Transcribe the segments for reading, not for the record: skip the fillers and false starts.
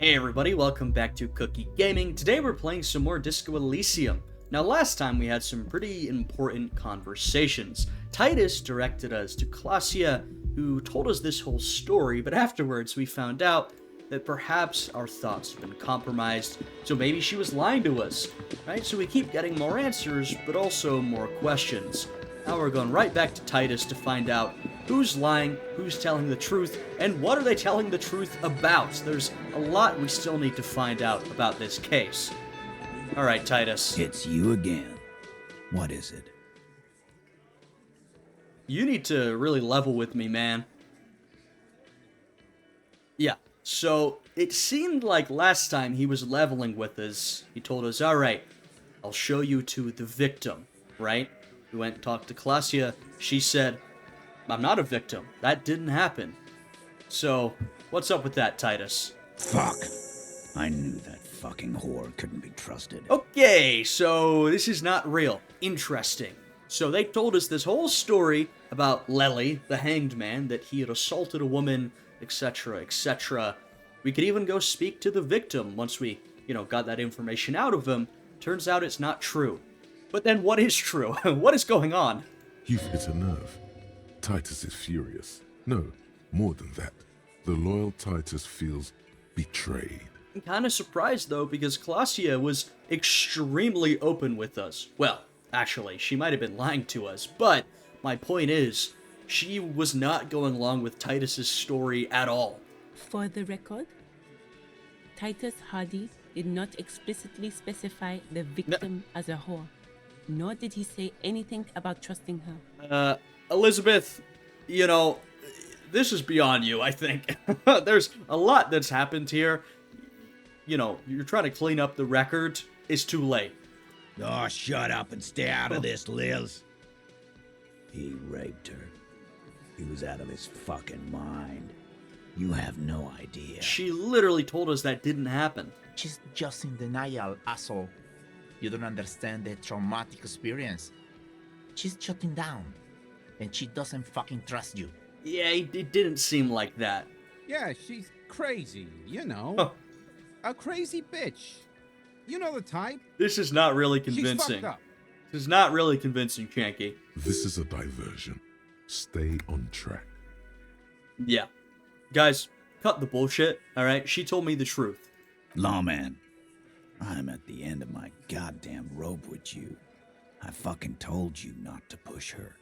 Hey everybody, welcome back to Cookie Gaming. Today we're playing some more Disco Elysium. Now last time we had some pretty important conversations. Titus directed us to Klaasje, who told us this whole story, but afterwards we found out that perhaps our thoughts have been compromised, so maybe she was lying to us, right? So we keep getting more answers, but also more questions. Now we're going right back to Titus to find out who's lying, who's telling the truth, and what are they telling the truth about. There's a lot we still need to find out about this case. Alright, Titus. It's you again. What is it? You need to really level with me, man. Yeah, so it seemed like last time he was leveling with us, he told us, alright, I'll show you to the victim, right? We went and talked to Klaasje. She said, I'm not a victim. That didn't happen. So, what's up with that, Titus? Fuck. I knew that fucking whore couldn't be trusted. Okay, so this is not real. Interesting. So they told us this whole story about Lely, the hanged man, that he had assaulted a woman, etc., etc. We could even go speak to the victim once we, got that information out of him. Turns out it's not true. But then what is true? What is going on? You've hit a nerve. Titus is furious. No, more than that. The loyal Titus feels betrayed. I'm kind of surprised, though, because Klaasje was extremely open with us. Well, actually, she might have been lying to us, but my point is, she was not going along with Titus's story at all. For the record, Titus Hardie did not explicitly specify the victim as a whore, nor did he say anything about trusting her. Elizabeth, this is beyond you, I think. There's a lot that's happened here. You're trying to clean up the record. It's too late. Oh, shut up and stay out of this, Liz. He raped her. He was out of his fucking mind. You have no idea. She literally told us that didn't happen. She's just in denial, asshole. You don't understand the traumatic experience. She's shutting down. And she doesn't fucking trust you. Yeah, it didn't seem like that. Yeah, she's crazy, A crazy bitch. You know the type. This is not really She's convincing. fucked up. This is not really convincing, Chanky. This is a diversion. Stay on track. Yeah. Guys, cut the bullshit, alright? She told me the truth. Lawman, I'm at the end of my goddamn rope with you. I fucking told you not to push her.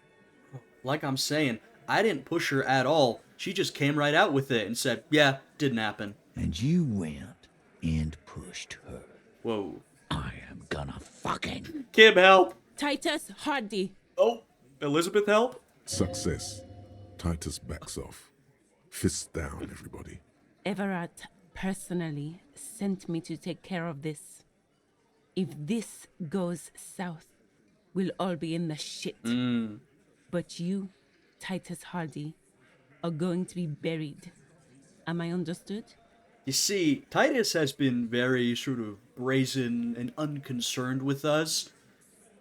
Like I'm saying, I didn't push her at all. She just came right out with it and said, yeah, didn't happen. And you went and pushed her. Whoa. I am gonna fucking... Kim, help! Titus Hardie. Oh, Elizabeth, help? Success. Titus backs off. Fists down, everybody. Everett personally sent me to take care of this. If this goes south, we'll all be in the shit. But you, Titus Hardie, are going to be buried. Am I understood? You see, Titus has been very sort of brazen and unconcerned with us.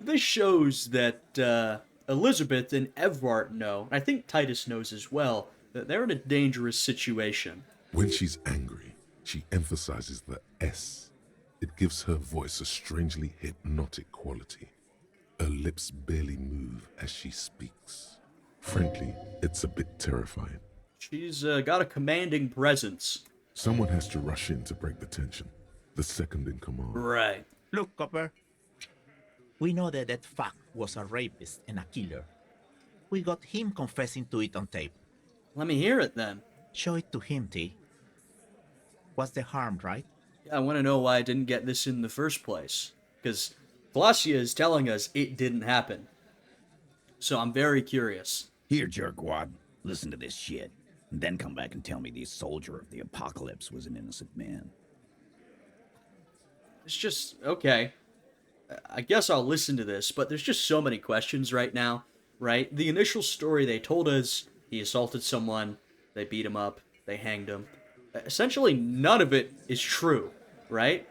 This shows that Elizabeth and Evart know, and I think Titus knows as well, that they're in a dangerous situation. When she's angry, she emphasizes the S. It gives her voice a strangely hypnotic quality. Her lips barely move as she speaks. Frankly, it's a bit terrifying. She's got a commanding presence. Someone has to rush in to break the tension. The second in command. Right. Look, Copper. We know that that fuck was a rapist and a killer. We got him confessing to it on tape. Let me hear it then. Show it to him, T. What's the harm, right? I want to know why I didn't get this in the first place. Because Klaasje is telling us it didn't happen. So I'm very curious. Here, jerkwad, listen to this shit. And then come back and tell me the soldier of the apocalypse was an innocent man. It's just, okay. I guess I'll listen to this, but there's just so many questions right now, right? The initial story they told us, he assaulted someone, they beat him up, they hanged him. Essentially, none of it is true, right?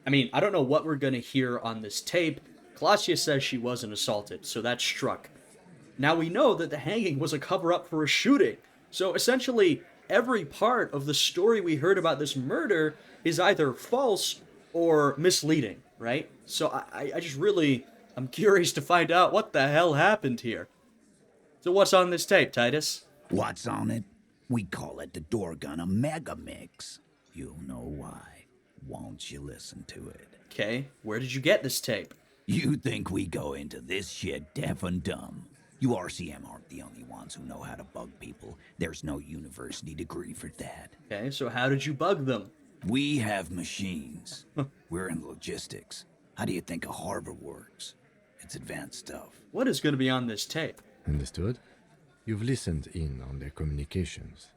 I mean, I don't know what we're going to hear on this tape. Klaasje says she wasn't assaulted, so that's struck. Now we know that the hanging was a cover-up for a shooting. So essentially, every part of the story we heard about this murder is either false or misleading, right? So I just really, I'm curious to find out what the hell happened here. So what's on this tape, Titus? What's on it? We call it the Dorgun Mega Mix. You'll know why. Won't you listen to it? Okay, where did you get this tape? You think we go into this shit deaf and dumb? You RCM aren't the only ones who know how to bug people. There's no university degree for that. Okay, so how did you bug them? We have machines. We're in logistics. How do you think a harbor works? It's advanced stuff. What is going to be on this tape? Understood? You've listened in on their communications.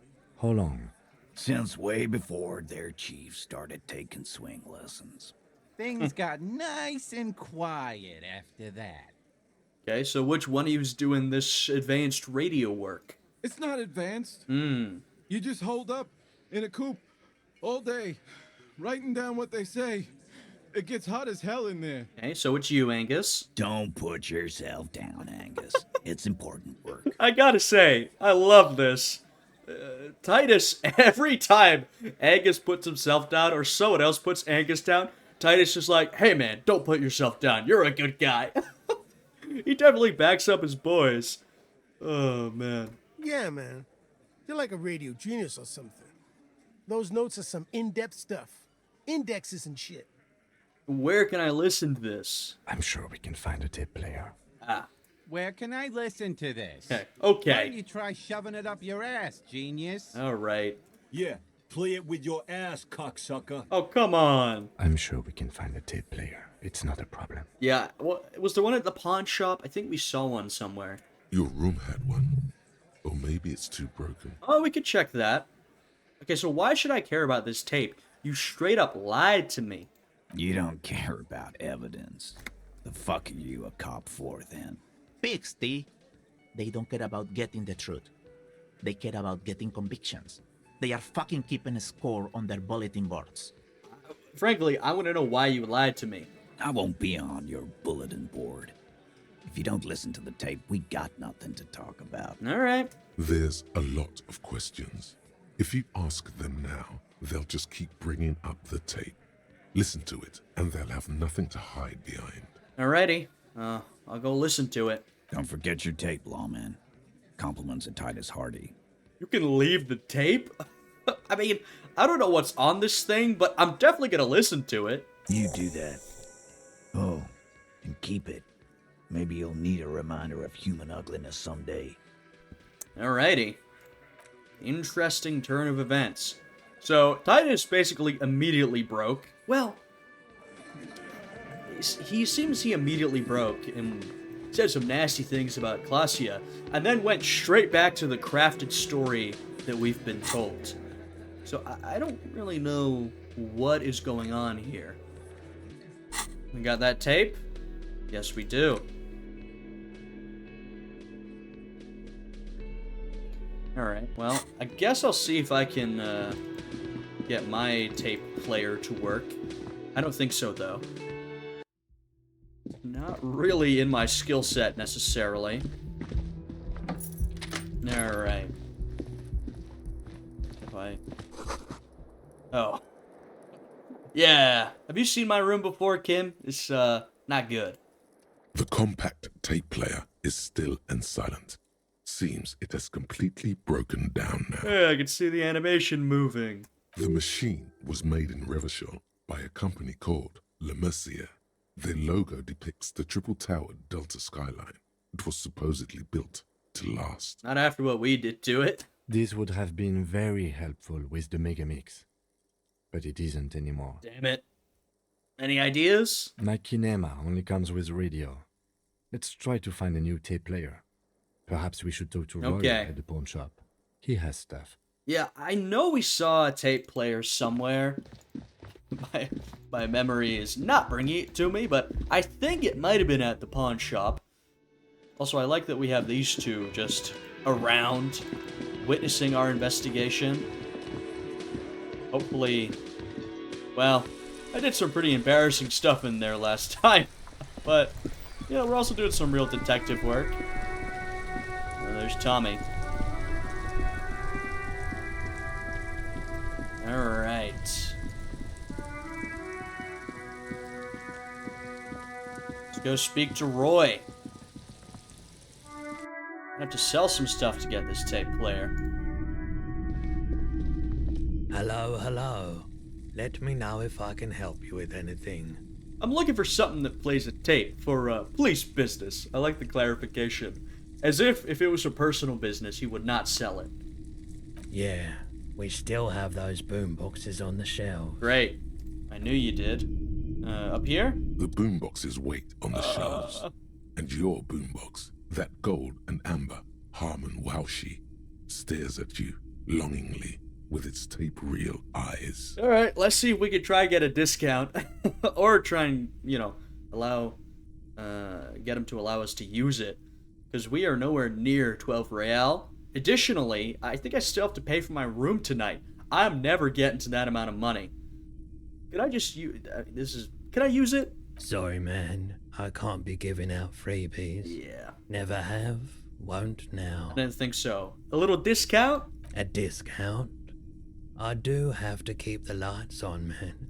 How long? Since way before their chief started taking swing lessons. Things got nice and quiet after that. Okay, so which one of you is doing this advanced radio work? It's not advanced. Hmm. You just hold up in a coop all day, writing down what they say. It gets hot as hell in there. Okay, so it's you, Angus. Don't put yourself down, Angus. It's important work. I gotta say, I love this. Titus, every time Angus puts himself down or someone else puts Angus down, Titus is like, hey man, don't put yourself down. You're a good guy. He definitely backs up his boys. Oh, man. Yeah, man. You're like a radio genius or something. Those notes are some in-depth stuff. Indexes and shit. Where can I listen to this? I'm sure we can find a tape player. Ah, Where can I listen to this? okay. Why don't Okay. you try shoving it up your ass, genius? All right. Yeah, play it with your ass, cocksucker. Oh, come on. I'm sure we can find a tape player. It's not a problem. Yeah, was there one at the pawn shop? I think we saw one somewhere. Your room had one. Or maybe it's too broken. Oh, we could check that. Okay, so why should I care about this tape? You straight up lied to me. You don't care about evidence. The fuck are you a cop for, then? Pigs, T. They don't care about getting the truth. They care about getting convictions. They are fucking keeping a score on their bulletin boards. Frankly, I want to know why you lied to me. I won't be on your bulletin board. If you don't listen to the tape, we got nothing to talk about. All right. There's a lot of questions. If you ask them now, they'll just keep bringing up the tape. Listen to it, and they'll have nothing to hide behind. Alrighty. I'll go listen to it. Don't forget your tape, lawman. Compliments of Titus Hardie. You can leave the tape? I mean, I don't know what's on this thing, but I'm definitely gonna listen to it. You do that. Oh, and keep it. Maybe you'll need a reminder of human ugliness someday. Alrighty. Interesting turn of events. So, Titus basically immediately broke. Well, he seems he immediately broke and said some nasty things about Klaasje, and then went straight back to the crafted story that we've been told. So, I don't really know what is going on here. We got that tape? Yes, we do. Alright, well, I guess I'll see if I can get my tape player to work. I don't think so, though. Not really in my skill set, necessarily. Alright. If I... Oh. Yeah. Have you seen my room before, Kim? It's, not good. The compact tape player is still and silent. Seems it has completely broken down now. Yeah, I can see the animation moving. The machine was made in Revachol by a company called Le Mercier. Their logo depicts the triple-towered Delta skyline. It was supposedly built to last. Not after what we did to it. This would have been very helpful with the Megamix. But it isn't anymore. Damn it. Any ideas? My kinema only comes with radio. Let's try to find a new tape player. Perhaps we should talk to Roy Okay. at the pawn shop. He has stuff. Yeah, I know we saw a tape player somewhere. My memory is not bringing it to me, but I think it might have been at the pawn shop. Also, I like that we have these two just around, witnessing our investigation. Hopefully... Well, I did some pretty embarrassing stuff in there last time. But, you know, we're also doing some real detective work. Oh, there's Tommy. Go speak to Roy. I have to sell some stuff to get this tape player. Hello, hello. Let me know if I can help you with anything. I'm looking for something that plays a tape for police business. I like the clarification. As if it was a personal business, he would not sell it. Yeah, we still have those boom boxes on the shelf. Great. I knew you did. Up here? The boomboxes wait on the shelves. And your boombox, that gold and amber Harmon Waushi, stares at you longingly with its tape reel eyes. Alright, let's see if we can try and get a discount. Or try and, get him to allow us to use it. Because we are nowhere near 12 real. Additionally, I think I still have to pay for my room tonight. I'm never getting to that amount of money. Could I just use... Can I use it? Sorry, man. I can't be giving out freebies. Yeah. Never have, won't now. I didn't think so. A little discount? A discount? I do have to keep the lights on, man.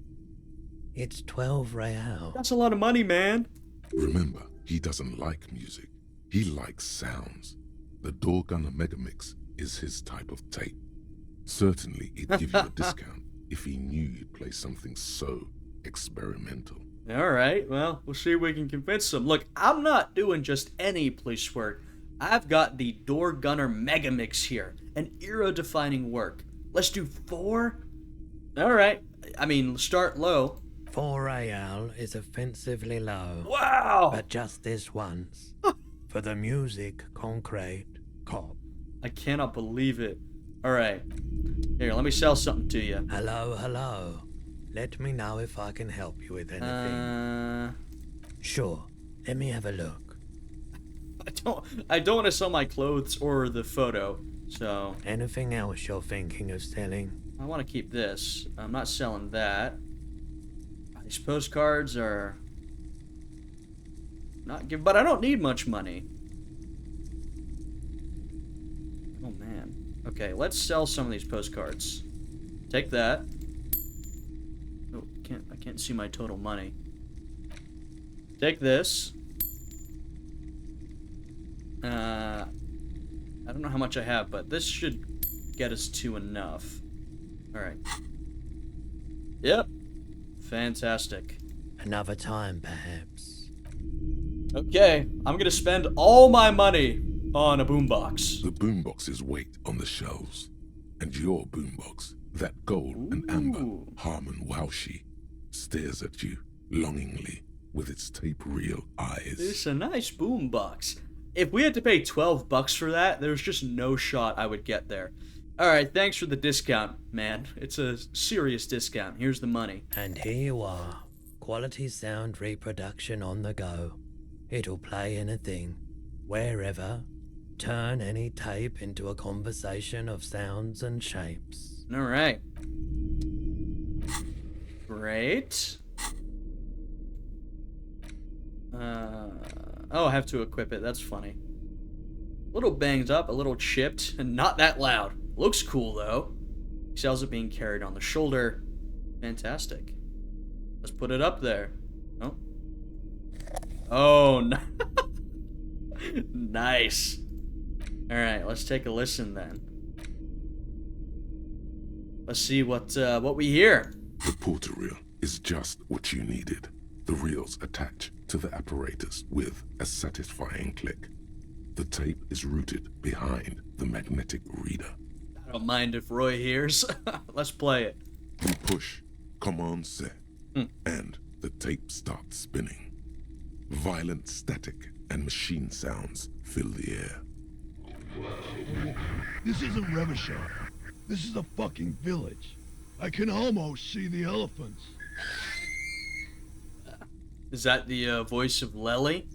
It's 12 real. That's a lot of money, man. Remember, he doesn't like music. He likes sounds. The Door Gunner Megamix is his type of tape. Certainly, he'd give you a discount if he knew you'd play something so experimental. Alright, well, we'll see if we can convince him. Look, I'm not doing just any police work. I've got the Door Gunner Megamix here. An era-defining work. Let's do 4? Alright, I mean, start low. 4 real is offensively low. Wow! But just this once. For the music, concrete, cop. I cannot believe it. Alright. Here, let me sell something to you. Hello, hello. Let me know if I can help you with anything. Sure. Let me have a look. I don't want to sell my clothes or the photo, so... Anything else you're thinking of selling? I want to keep this. I'm not selling that. These postcards are... not give, but I don't need much money. Oh, man. Okay, let's sell some of these postcards. Take that. Oh, I can't see my total money. Take this. I don't know how much I have, but this should get us to enough. Alright. Yep. Fantastic. Another time, perhaps. Okay, I'm gonna spend all my money on a boombox. The boomboxes wait on the shelves. And your boombox, that gold and amber Harmon Waushi, stares at you longingly with its tape reel eyes. It's a nice boombox. If we had to pay $12 for that, there's just no shot I would get there. Alright, thanks for the discount, man. It's a serious discount. Here's the money. And here you are. Quality sound reproduction on the go. It'll play anything, wherever. Turn any tape into a conversation of sounds and shapes. Alright. Great. Oh, I have to equip it. That's funny. A little banged up, a little chipped, and not that loud. Looks cool, though. Sells it being carried on the shoulder. Fantastic. Let's put it up there. Oh. Oh, no. Nice. Alright, let's take a listen then. Let's see what we hear. The porter reel is just what you needed. The reels attach to the apparatus with a satisfying click. The tape is rooted behind the magnetic reader. I don't mind if Roy hears. Let's play it. You push command set, and the tape starts spinning. Violent static and machine sounds fill the air. This isn't Revachol. This is a fucking village. I can almost see the elephants. Is that the voice of Lely?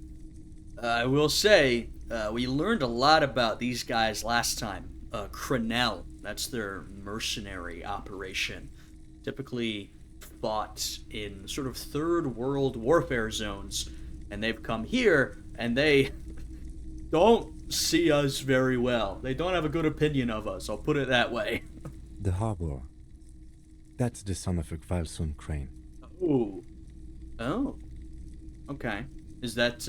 I will say, we learned a lot about these guys last time. Crenel, that's their mercenary operation. Typically fought in sort of third world warfare zones. And they've come here, and they don't see us very well. They don't have a good opinion of us, I'll put it that way. The harbor. That's the son of a Kvalson crane. Oh. Oh. Okay. Is that,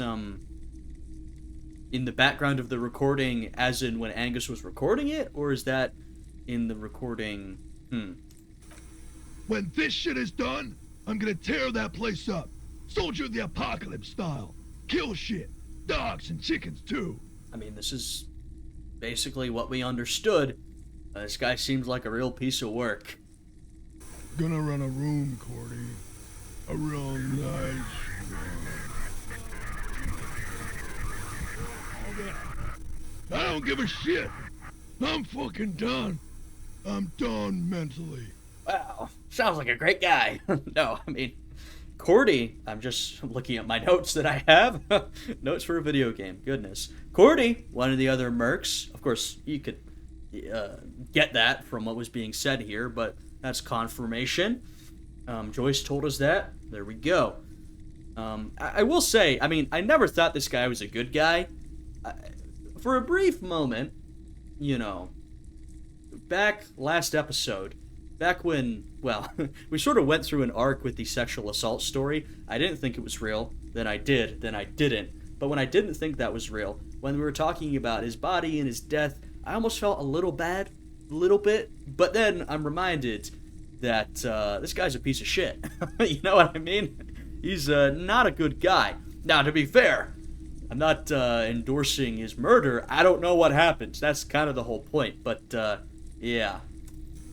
in the background of the recording, as in when Angus was recording it? Or is that in the recording... When this shit is done, I'm gonna tear that place up. Soldier of the Apocalypse style. Kill shit. Dogs and chickens, too. I mean, this is basically what we understood. This guy seems like a real piece of work. Gonna run a room, Cordy. A real nice room. I don't give a shit. I'm fucking done. I'm done mentally. Wow, sounds like a great guy. No, I mean, Cordy, I'm just looking at my notes that I have. Notes for a video game, goodness. Cordy, one of the other mercs. Of course, you could get that from what was being said here, but that's confirmation. Joyce told us that. There we go. I will say, I mean, I never thought this guy was a good guy. For a brief moment, you know, back last episode, back when, well, we sort of went through an arc with the sexual assault story. I didn't think it was real, then I did, then I didn't. But when I didn't think that was real, when we were talking about his body and his death, I almost felt a little bad, a little bit. But then I'm reminded that this guy's a piece of shit. You know what I mean? He's not a good guy. Now, to be fair, I'm not endorsing his murder. I don't know what happens. That's kind of the whole point. But, yeah.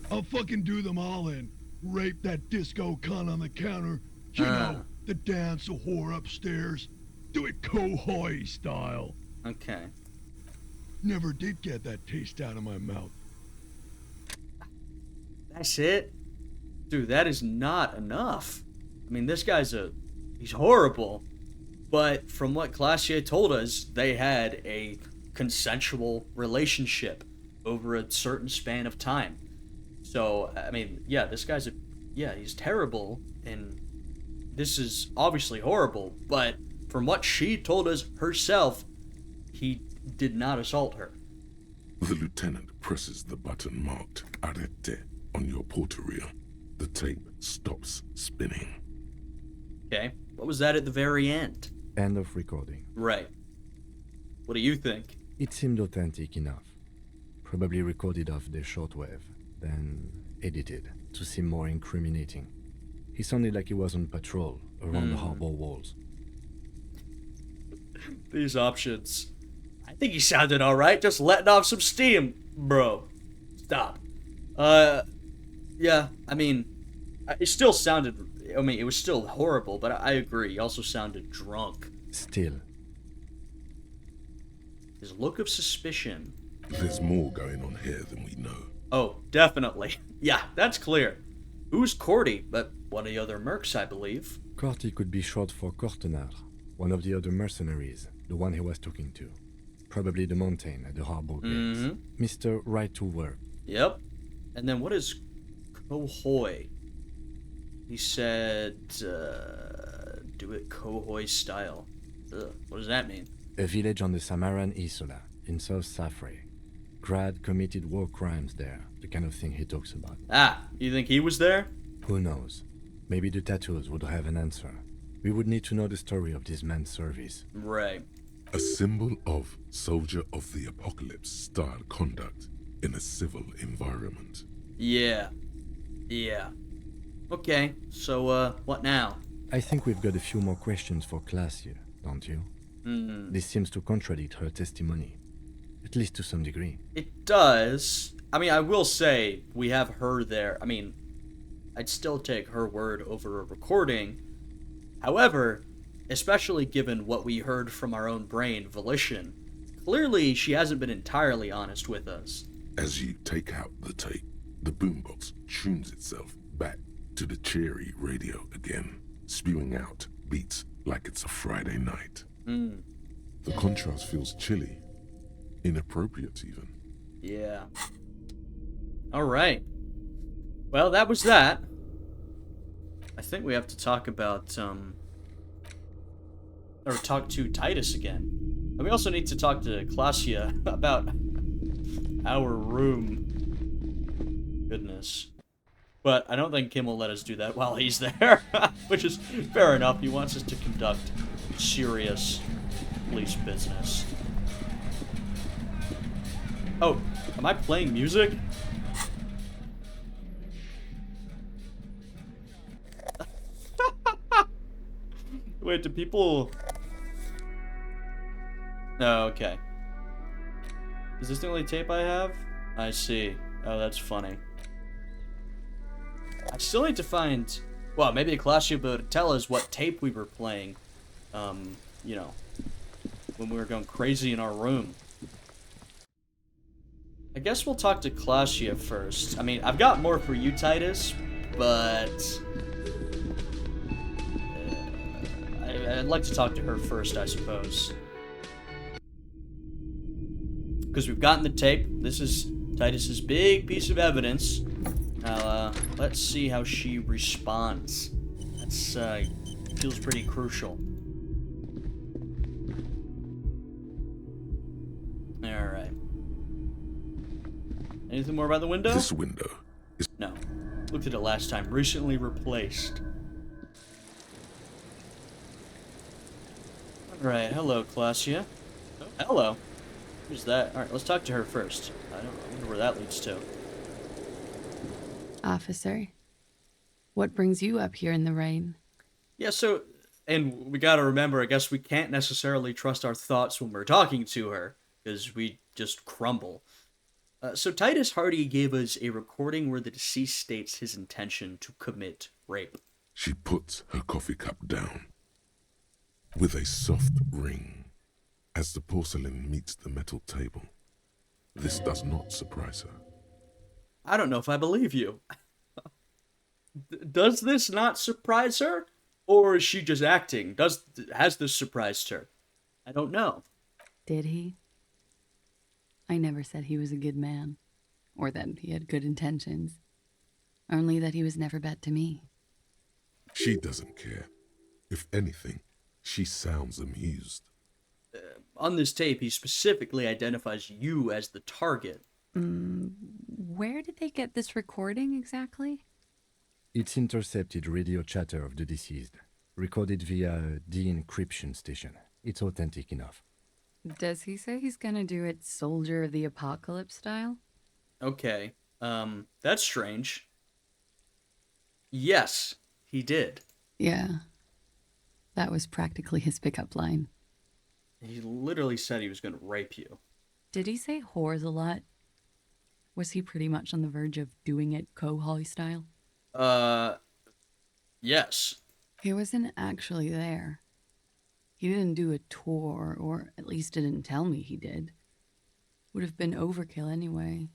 I'll fucking do them all in. Rape that disco cunt on the counter. You know, the dance a whore upstairs. Do it Kohoi style. Okay. Never did get that taste out of my mouth. That's it? Dude, that is not enough. I mean, this guy's he's horrible. But from what Klaasje told us, they had a consensual relationship over a certain span of time. So, I mean, yeah, this guy's he's terrible, and this is obviously horrible, but from what she told us herself, he did not assault her. The lieutenant presses the button marked Arrête on your porterier. The tape stops spinning. Okay, what was that at the very end? End of recording. Right. What do you think? It seemed authentic enough. Probably recorded off the shortwave, then edited to seem more incriminating. He sounded like he was on patrol around the harbor walls. These options. I think he sounded alright, just letting off some steam, bro. Stop. Yeah, I mean, it still sounded, I mean, it was still horrible, but I agree, he also sounded drunk. Still. His look of suspicion. There's more going on here than we know. Oh, definitely. Yeah, that's clear. Who's Cordy? But one of the other mercs, I believe. Corty could be short for Cortenard, one of the other mercenaries, the one he was talking to. Probably the mountain at the harbor gates. Mr. Right to Work. Yep. And then what is Kohoi? He said, do it Kohoi style. Ugh, what does that mean? A village on the Samaran Isola, in South Safre. Grad committed war crimes there, the kind of thing he talks about. Ah, you think he was there? Who knows? Maybe the tattoos would have an answer. We would need to know the story of this man's service. Right. A symbol of soldier of the apocalypse style conduct in a civil environment. Yeah. Yeah. Okay, so, what now? I think we've got a few more questions for Klaasje, don't you? This seems to contradict her testimony. At least to some degree. It does. I mean, I will say, we have her there. I mean, I'd still take her word over a recording. However, especially given what we heard from our own brain, Volition, clearly she hasn't been entirely honest with us. As you take out the tape, the boombox tunes itself back to the cheery radio again, spewing out beats like it's a Friday night. The contrast feels chilly, inappropriate even. Yeah. Alright. Well, that was that. I think we have to talk about, or talk to Titus again. And we also need to talk to Klaasje about our room. Goodness. But I don't think Kim will let us do that while he's there. Which is fair enough. He wants us to conduct serious police business. Oh, am I playing music? Wait, do people... Oh, okay. Is this the only tape I have? I see. Oh, that's funny. I still need to find... Well, maybe Klaasje would tell us what tape we were playing. You know, when we were going crazy in our room. I guess we'll talk to Klaasje first. I mean, I've got more for you, Titus, but... I'd like to talk to her first, I suppose. Because we've gotten the tape. This is Titus's big piece of evidence. Now, let's see how she responds. That's, feels pretty crucial. Alright. Anything more about the window? This window is... No. Looked at it last time. Recently replaced. Alright, hello, Klaasje. Oh, hello. Who's that? Alright, let's talk to her first. I wonder where that leads to. Officer, what brings you up here in the rain? Yeah, so, and we gotta remember, I guess we can't necessarily trust our thoughts when we're talking to her, because we just crumble. So Titus Hardie gave us a recording where the deceased states his intention to commit rape. She puts her coffee cup down with a soft ring as the porcelain meets the metal table. This does not surprise her. I don't know if I believe you. Does this not surprise her? Or is she just acting? Has this surprised her? I don't know. Did he? I never said he was a good man, or that he had good intentions. Only that he was never bad to me. She doesn't care. If anything, she sounds amused. On this tape, he specifically identifies you as the target. Where did they get this recording exactly? It's intercepted radio chatter of the deceased, recorded via a de-encryption station. It's authentic enough. Does he say he's gonna do it Soldier of the Apocalypse style? Okay, that's strange. Yes, he did. Yeah. That was practically his pickup line. He literally said he was going to rape you. Did he say whores a lot? Was he pretty much on the verge of doing it Kohoi style? Yes. He wasn't actually there. He didn't do a tour, or at least didn't tell me he did. Would have been overkill anyway.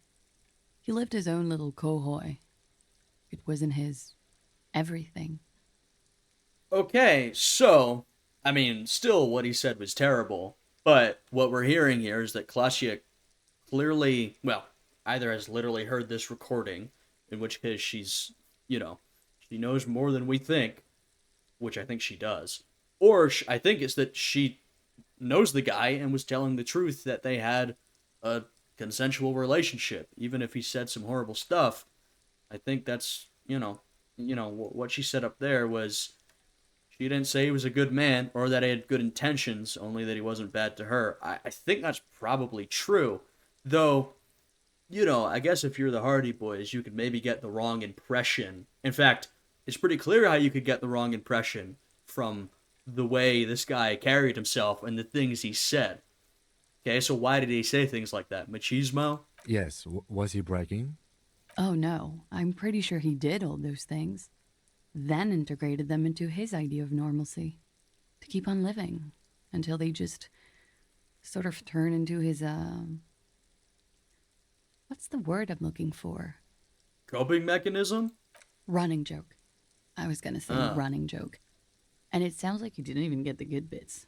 He lived his own little Kohoi. It wasn't his everything. Okay, so, I mean, still what he said was terrible, but what we're hearing here is that Klaasje clearly, well, either has literally heard this recording, in which case she's, you know, she knows more than we think, which I think she does, or I think it's that she knows the guy and was telling the truth that they had a consensual relationship, even if he said some horrible stuff. I think that's, you know, what she said up there was she didn't say he was a good man or that he had good intentions, only that he wasn't bad to her. I think that's probably true, though, you know, I guess if you're the Hardie Boys, you could maybe get the wrong impression. In fact, it's pretty clear how you could get the wrong impression from the way this guy carried himself and the things he said. Okay, so why did he say things like that? Machismo? Yes, was he bragging? Oh no, I'm pretty sure he did all those things. Then integrated them into his idea of normalcy. To keep on living. Until they just sort of turn into his, what's the word I'm looking for? Coping mechanism? Running joke. I was gonna say running joke. And it sounds like you didn't even get the good bits.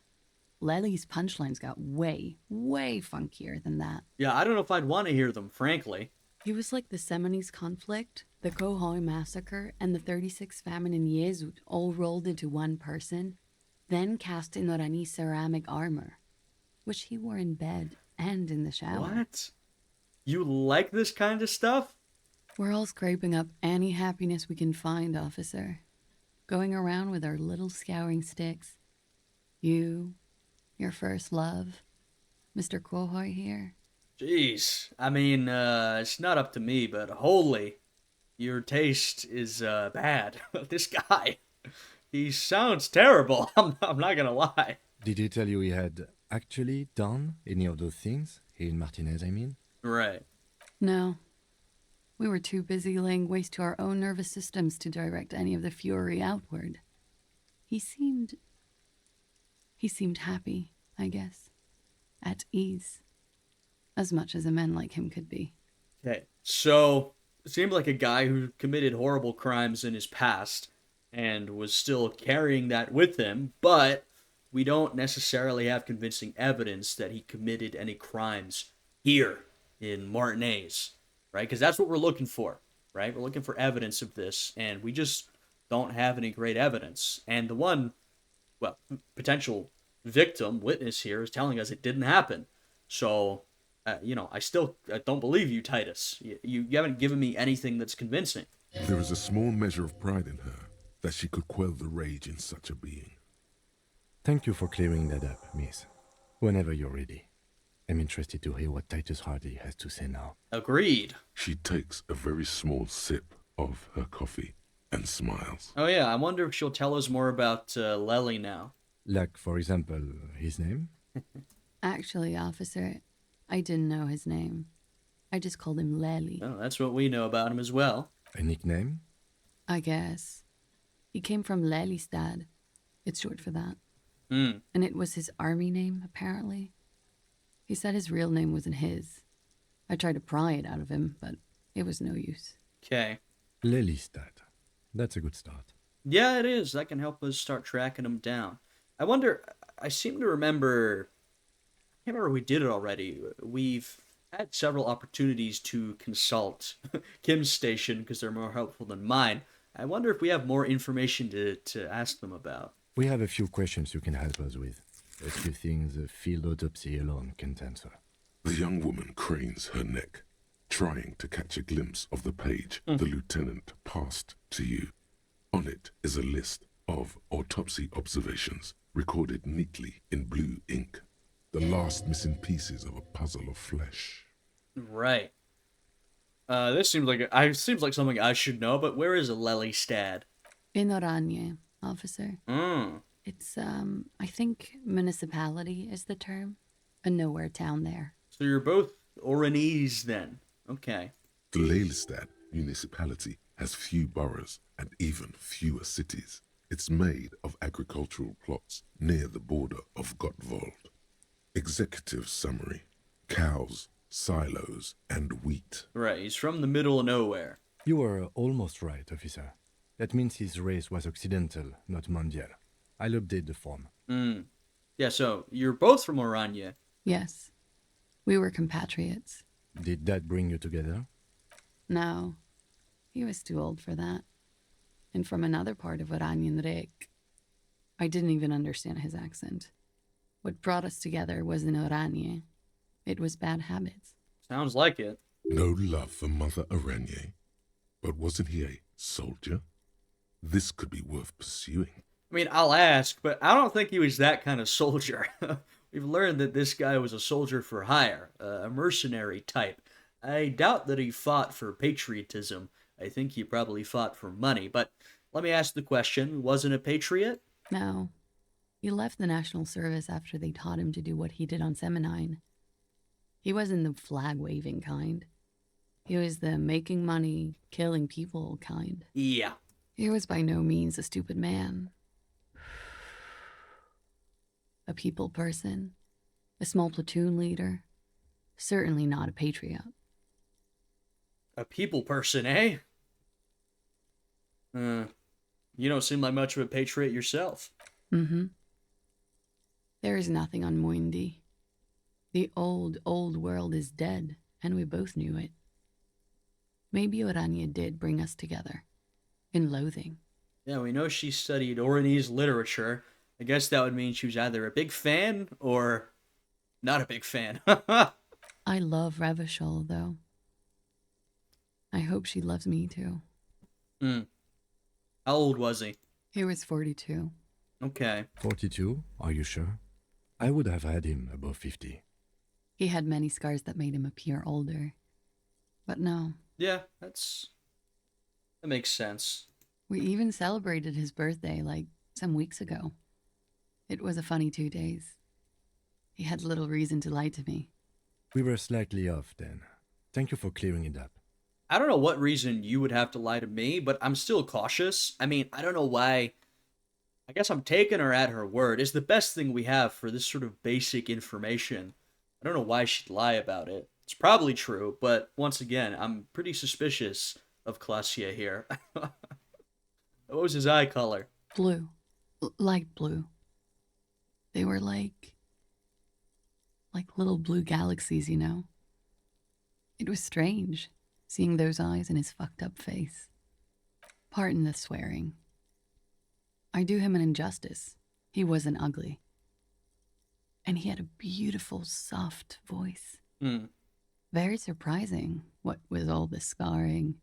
Lely's punchlines got way, way funkier than that. Yeah, I don't know if I'd want to hear them, frankly. He was like the Seminoles conflict, the Kohoi massacre, and the 36 famine in Yezut all rolled into one person, then cast in Orani ceramic armor, which he wore in bed and in the shower. What? You like this kind of stuff? We're all scraping up any happiness we can find, officer. Going around with our little scouring sticks. You, your first love, Mr. Quohoy here. Jeez. I mean, it's not up to me, but holy, your taste is bad. This guy, he sounds terrible. I'm not gonna lie. Did he tell you he had actually done any of those things? He and Martinez, I mean? Right. No. We were too busy laying waste to our own nervous systems to direct any of the fury outward. He seemed happy, I guess. At ease. As much as a man like him could be. Okay. So, it seemed like a guy who committed horrible crimes in his past and was still carrying that with him, but we don't necessarily have convincing evidence that he committed any crimes here in Martinez, right? Because that's what we're looking for, right? We're looking for evidence of this, and we just don't have any great evidence. And the one, well, potential victim, witness here, is telling us it didn't happen. So, I still don't believe you, Titus. You haven't given me anything that's convincing. There is a small measure of pride in her that she could quell the rage in such a being. Thank you for clearing that up, miss. Whenever you're ready. I'm interested to hear what Titus Hardie has to say now. Agreed. She takes a very small sip of her coffee and smiles. Oh yeah, I wonder if she'll tell us more about Lely now. Like, for example, his name? Actually, officer, I didn't know his name. I just called him Lely. Oh, that's what we know about him as well. A nickname? I guess. He came from Lelystad. It's short for that. Hmm. And it was his army name, apparently. He said his real name wasn't his. I tried to pry it out of him, but it was no use. Okay. Lelystad. That's a good start. Yeah, it is. That can help us start tracking him down. I wonder, I seem to remember, I can't remember if we did it already. We've had several opportunities to consult Kim's station because they're more helpful than mine. I wonder if we have more information to ask them about. We have a few questions you can help us with. A few things a field autopsy alone can't answer. The young woman cranes her neck, trying to catch a glimpse of the page the lieutenant passed to you. On it is a list of autopsy observations recorded neatly in blue ink. The last missing pieces of a puzzle of flesh. Right. This seems like something I should know, but where is Lelystad? In Oranje, officer. Hmm. It's, I think municipality is the term. A nowhere town there. So you're both Oranese then. Okay. The Lelystad municipality has few boroughs and even fewer cities. It's made of agricultural plots near the border of Gottwald. Executive summary: cows, silos, and wheat. Right, he's from the middle of nowhere. You were almost right, officer. That means his race was occidental, not mondial. I'll update the form. Yeah, so you're both from Oranje. Yes. We were compatriots. Did that bring you together? No. He was too old for that. And from another part of Oranjenrijk. I didn't even understand his accent. What brought us together was in Oranje. It was bad habits. Sounds like it. No love for Mother Oranje. But wasn't he a soldier? This could be worth pursuing. I mean, I'll ask, but I don't think he was that kind of soldier. We've learned that this guy was a soldier for hire, a mercenary type. I doubt that he fought for patriotism. I think he probably fought for money. But let me ask the question, wasn't a patriot? No. He left the National Service after they taught him to do what he did on Seminine. He wasn't the flag-waving kind. He was the making money, killing people kind. Yeah. He was by no means a stupid man. A people person. A small platoon leader. Certainly not a patriot. A people person, eh? You don't seem like much of a patriot yourself. Mm-hmm. There is nothing on Moindi. The old world is dead, and we both knew it. Maybe Oranje did bring us together. In loathing. Yeah, we know she studied Oranese literature. I guess that would mean she was either a big fan or not a big fan. I love Revachol, though. I hope she loves me, too. How old was he? He was 42. Okay. 42, are you sure? I would have had him above 50. He had many scars that made him appear older. But no. Yeah, that makes sense. We even celebrated his birthday like some weeks ago. It was a funny 2 days. He had little reason to lie to me. We were slightly off then. Thank you for clearing it up. I don't know what reason you would have to lie to me, but I'm still cautious. I mean, I don't know why. I guess I'm taking her at her word. It's the best thing we have for this sort of basic information. I don't know why she'd lie about it. It's probably true, but once again, I'm pretty suspicious of Klaasje here. What was his eye color? Blue. Light blue. They were like little blue galaxies, you know? It was strange, seeing those eyes in his fucked up face. Pardon the swearing. I do him an injustice. He wasn't ugly. And he had a beautiful, soft voice. Very surprising, what with all the scarring.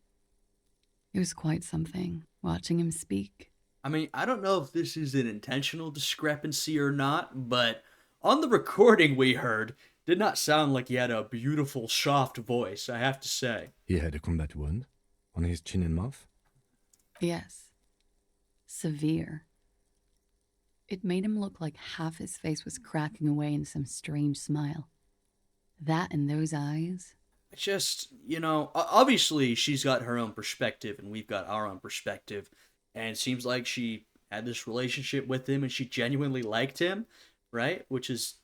It was quite something, watching him speak. I mean, I don't know if this is an intentional discrepancy or not, but on the recording we heard, did not sound like he had a beautiful, soft voice, I have to say. He had a combat wound on his chin and mouth? Yes. Severe. It made him look like half his face was cracking away in some strange smile. That and those eyes. Just, obviously she's got her own perspective and we've got our own perspective. And it seems like she had this relationship with him and she genuinely liked him, right? Which is,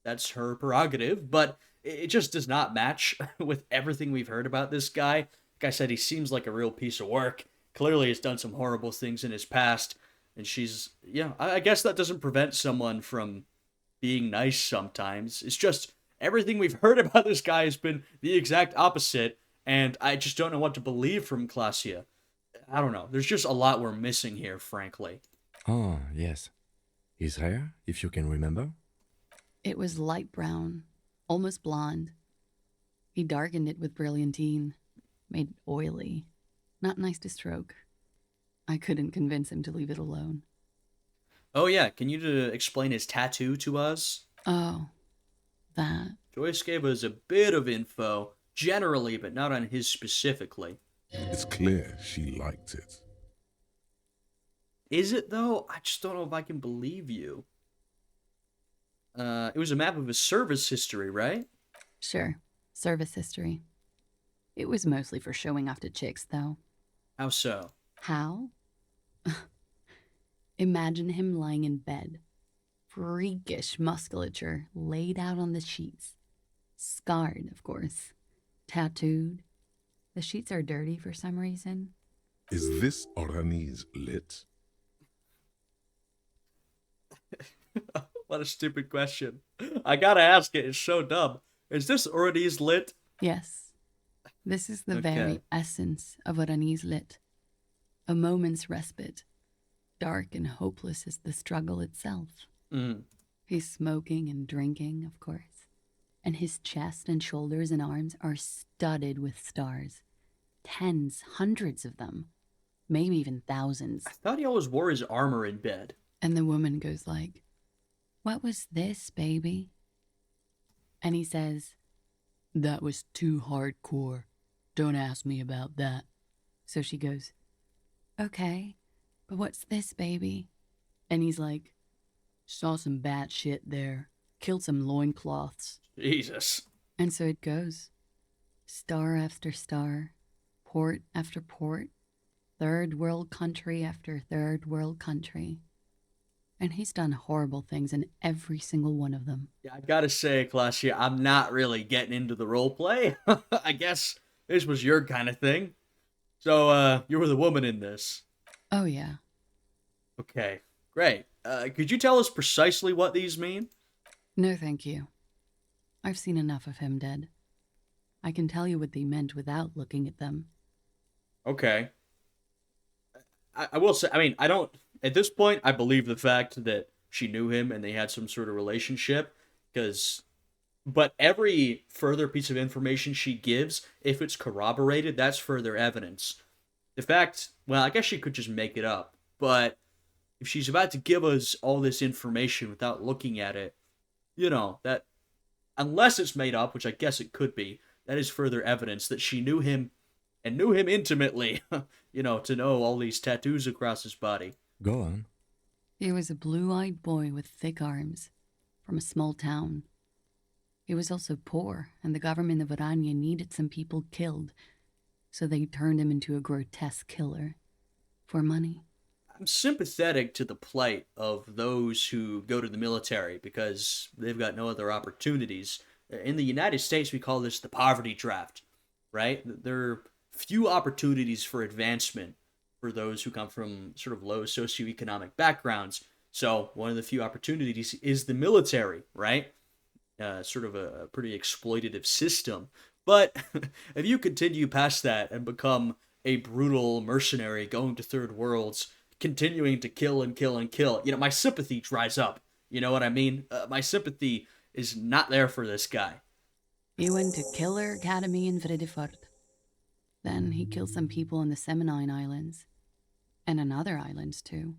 that's her prerogative. But it just does not match with everything we've heard about this guy. Like I said, he seems like a real piece of work. Clearly has done some horrible things in his past. And she's, I guess that doesn't prevent someone from being nice sometimes. It's just everything we've heard about this guy has been the exact opposite. And I just don't know what to believe from Klaasje. I don't know. There's just a lot we're missing here, frankly. Oh, yes. His hair, if you can remember? It was light brown, almost blonde. He darkened it with brilliantine, made it oily. Not nice to stroke. I couldn't convince him to leave it alone. Oh yeah, can you explain his tattoo to us? Oh, that. Joyce gave us a bit of info, generally, but not on his specifically. It's clear she liked it. Is it, though? I just don't know if I can believe you. It was a map of his service history, right? Sure. Service history. It was mostly for showing off to chicks, though. How so? How? Imagine him lying in bed. Freakish musculature laid out on the sheets. Scarred, of course. Tattooed. The sheets are dirty for some reason. Is this Orani's lit? What a stupid question. I gotta ask it, it's so dumb. Is this Orani's lit? Yes. This is the very essence of Orani's lit. A moment's respite. Dark and hopeless as the struggle itself. He's smoking and drinking, of course. And his chest and shoulders and arms are studded with stars. Tens, hundreds of them. Maybe even thousands. I thought he always wore his armor in bed. And the woman goes like, "What was this, baby?" And he says, "That was too hardcore. Don't ask me about that." So she goes, "Okay, but what's this, baby?" And he's like, "Saw some bat shit there. Killed some loincloths." Jesus. And so it goes. Star after star. Port after port. Third world country after third world country. And he's done horrible things in every single one of them. Yeah, I gotta say, Klaasje, I'm not really getting into the roleplay. I guess this was your kind of thing. So, you were the woman in this. Oh, yeah. Okay, great. Could you tell us precisely what these mean? No, thank you. I've seen enough of him dead. I can tell you what they meant without looking at them. Okay. I will say, I mean, I don't, at this point, I believe the fact that she knew him and they had some sort of relationship, but every further piece of information she gives, if it's corroborated, that's further evidence. The fact, well, I guess she could just make it up, but if she's about to give us all this information without looking at it, that, unless it's made up, which I guess it could be, that is further evidence that she knew him, and knew him intimately, to know all these tattoos across his body. Go on. He was a blue-eyed boy with thick arms, from a small town. He was also poor, and the government of Orania needed some people killed, so they turned him into a grotesque killer. For money. I'm sympathetic to the plight of those who go to the military because they've got no other opportunities. In the United States, we call this the poverty draft, right? There are few opportunities for advancement for those who come from sort of low socioeconomic backgrounds. So one of the few opportunities is the military, right? Sort of a pretty exploitative system. But if you continue past that and become a brutal mercenary going to third worlds, continuing to kill and kill and kill, my sympathy dries up. You know what I mean? My sympathy is not there for this guy. He went to Killer Academy in Vredefort. Then he killed some people in the Seminine Islands. And on other islands, too.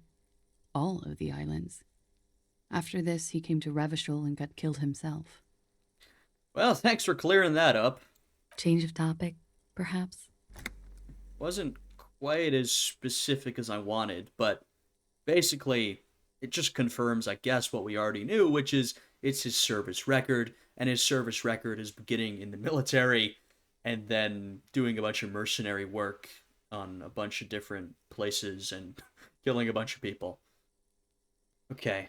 All of the islands. After this, he came to Revachol and got killed himself. Well, thanks for clearing that up. Change of topic, perhaps? Wasn't quite as specific as I wanted, but basically, it just confirms, I guess, what we already knew, which is it's his service record, and his service record is beginning in the military and then doing a bunch of mercenary work on a bunch of different places and killing a bunch of people. Okay.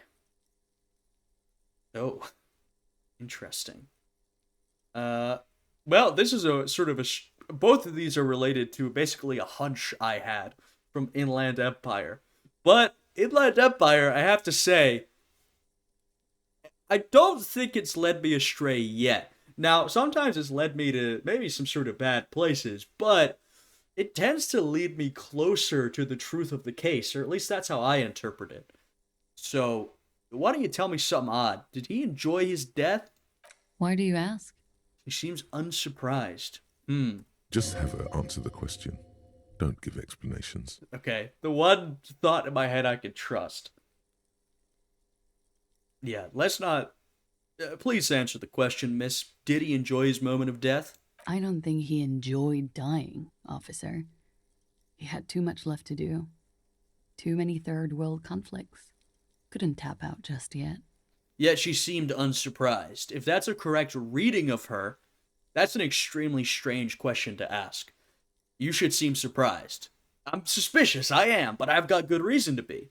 Oh, interesting. Well, this is a sort of both of these are related to basically a hunch I had from Inland Empire. But Inland Empire, I have to say, I don't think it's led me astray yet. Now, sometimes it's led me to maybe some sort of bad places, but it tends to lead me closer to the truth of the case, or at least that's how I interpret it. So, why don't you tell me something odd? Did he enjoy his death? Why do you ask? He seems unsurprised. Just have her answer the question. Don't give explanations. Okay, the one thought in my head I could trust. Yeah, let's not... please answer the question, miss. Did he enjoy his moment of death? I don't think he enjoyed dying, officer. He had too much left to do. Too many third world conflicts. Couldn't tap out just yet. Yet she seemed unsurprised. If that's a correct reading of her, that's an extremely strange question to ask. You should seem surprised. I'm suspicious, I am, but I've got good reason to be.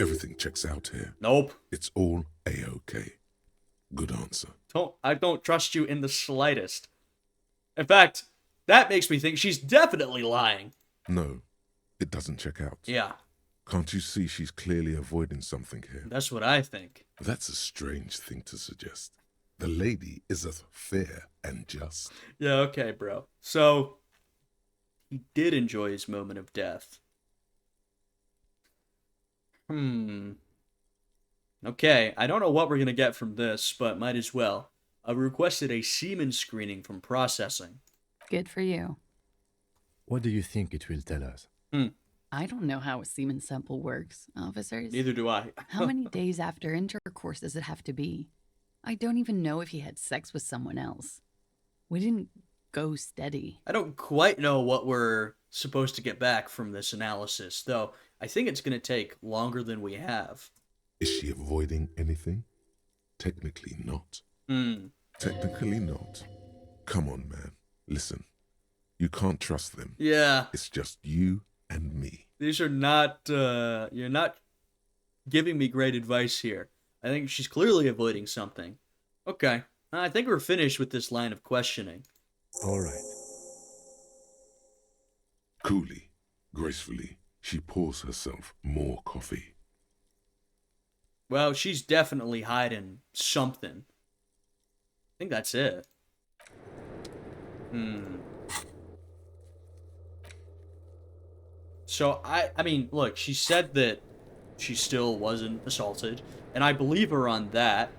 Everything checks out here. Nope. It's all A-OK. Good answer. I don't trust you in the slightest. In fact, that makes me think she's definitely lying. No, it doesn't check out. Yeah. Can't you see she's clearly avoiding something here? That's what I think. That's a strange thing to suggest. The lady is as fair and just. Yeah, okay, bro. So, he did enjoy his moment of death. Okay, I don't know what we're going to get from this, but might as well. I requested a semen screening from processing. Good for you. What do you think it will tell us? I don't know how a semen sample works, officers. Neither do I. How many days after intercourse does it have to be? I don't even know if he had sex with someone else. We didn't go steady. I don't quite know what we're supposed to get back from this analysis, though I think it's going to take longer than we have. Is she avoiding anything? Technically not. Technically not. Come on, man. Listen. You can't trust them. Yeah. It's just you and me. These are not, you're not giving me great advice here. I think she's clearly avoiding something. Okay. I think we're finished with this line of questioning. All right. Coolly, gracefully, she pours herself more coffee. Well, she's definitely hiding something. I think that's it. So, I mean, look, she said that she still wasn't assaulted, and I believe her on that.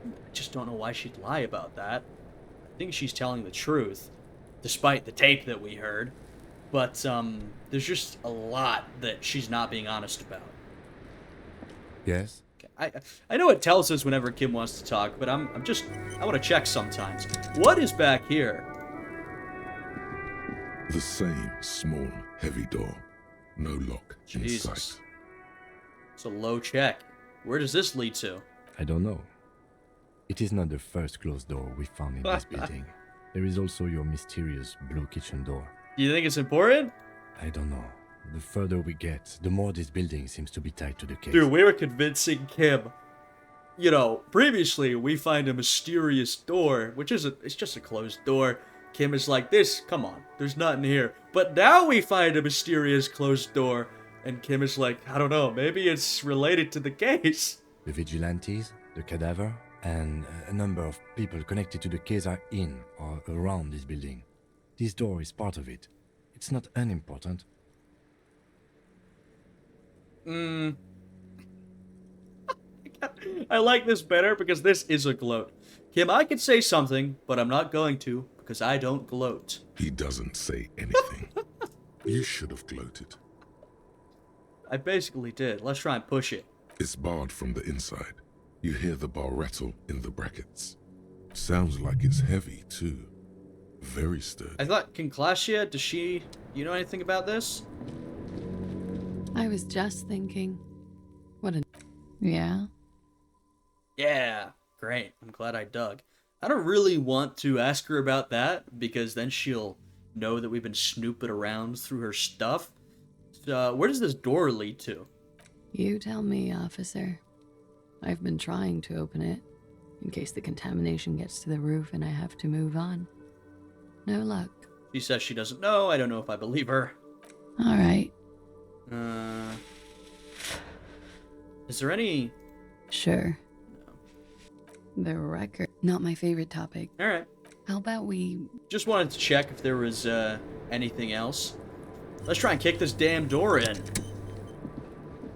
I just don't know why she'd lie about that. I think she's telling the truth, despite the tape that we heard. But, there's just a lot that she's not being honest about. Yes? I know it tells us whenever Kim wants to talk, but I want to check sometimes. What is back here? The same small, heavy door. No lock in Jesus. sight. It's a low check. Where does this lead to? I don't know. It is not the first closed door we found in this building. There is also your mysterious blue kitchen door. Do you think it's important? I don't know. The further we get, the more this building seems to be tied to the case. Dude, we were convincing Kim. You know, previously we find a mysterious door, which it's just a closed door. Kim is like, come on, there's nothing here. But now we find a mysterious closed door, and Kim is like, I don't know, maybe it's related to the case. The vigilantes, the cadaver, and a number of people connected to the case are in or around this building. This door is part of it. It's not unimportant. I like this better because this is a gloat. Kim, I could say something, but I'm not going to because I don't gloat. He doesn't say anything. You should have gloated. I basically did. Let's try and push it. It's barred from the inside. You hear the bar rattle in the brackets. Sounds like it's heavy, too. Very sturdy. I thought, can Klaasje, you know anything about this? I was just thinking. Yeah? Yeah, great. I'm glad I dug. I don't really want to ask her about that, because then she'll know that we've been snooping around through her stuff. So, where does this door lead to? You tell me, officer. I've been trying to open it, in case the contamination gets to the roof and I have to move on. No luck. She says she doesn't know. I don't know if I believe her. All right. Is there any... Sure. No. The record. Not my favorite topic. All right. How about we... Just wanted to check if there was anything else. Let's try and kick this damn door in.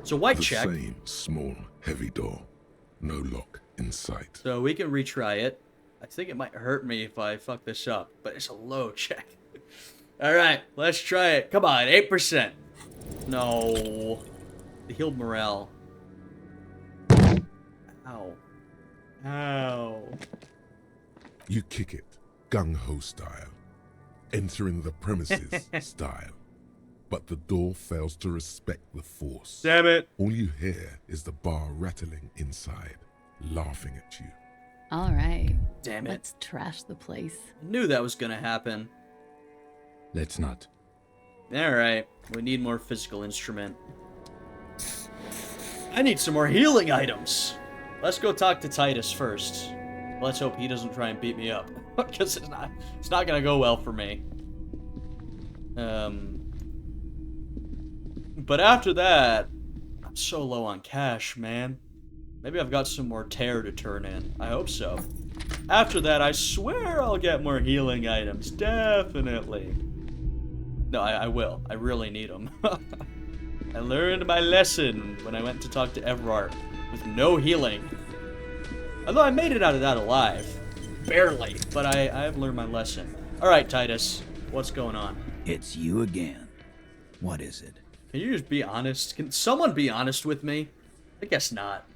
It's a white check. The same small, heavy door. No lock in sight. So we can retry it. I think it might hurt me if I fuck this up, but it's a low check. All right, let's try it. Come on, 8%. No. The healed morale. Ow. Ow. You kick it, gung-ho style. Entering the premises style. But the door fails to respect the force. Damn it. All you hear is the bar rattling inside, laughing at you. All right. Damn it. Let's trash the place. I knew that was gonna happen. Let's not. Alright, we need more physical instrument. I need some more healing items. Let's go talk to Titus first. Let's hope he doesn't try and beat me up. Because it's not gonna go well for me. But after that, I'm so low on cash, man. Maybe I've got some more tear to turn in. I hope so. After that, I swear I'll get more healing items. Definitely. No, I will. I really need them. I learned my lesson when I went to talk to Everard with no healing. Although I made it out of that alive. Barely. But I have learned my lesson. Alright, Titus. What's going on? It's you again. What is it? Can you just be honest? Can someone be honest with me? I guess not.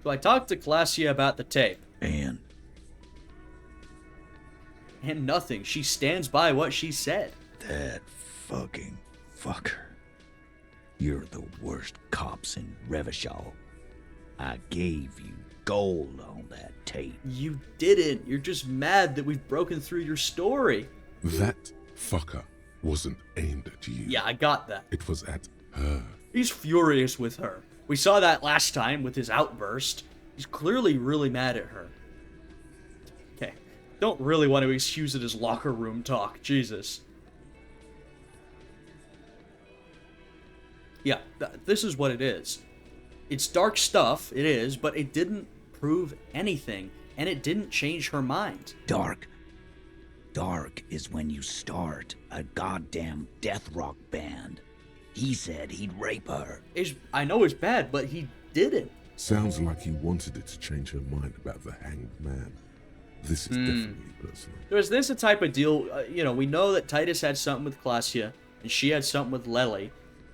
So I talked to Klaasje about the tape. And nothing. She stands by what she said. That fucking fucker. You're the worst cops in Revachol. I gave you gold on that tape. You didn't. You're just mad that we've broken through your story. That fucker wasn't aimed at you. Yeah, I got that. It was at her. He's furious with her. We saw that last time with his outburst. He's clearly really mad at her. Okay. Don't really want to excuse it as locker room talk. Jesus. Yeah, this is what it is. It's dark stuff, it is, but it didn't prove anything, and it didn't change her mind. Dark. Dark is when you start a goddamn death rock band. He said he'd rape her. I know it's bad, but he didn't. Sounds like he wanted it to change her mind about the hanged man. This is definitely personal. So is this a type of deal, we know that Titus had something with Klaasje, and she had something with Lely.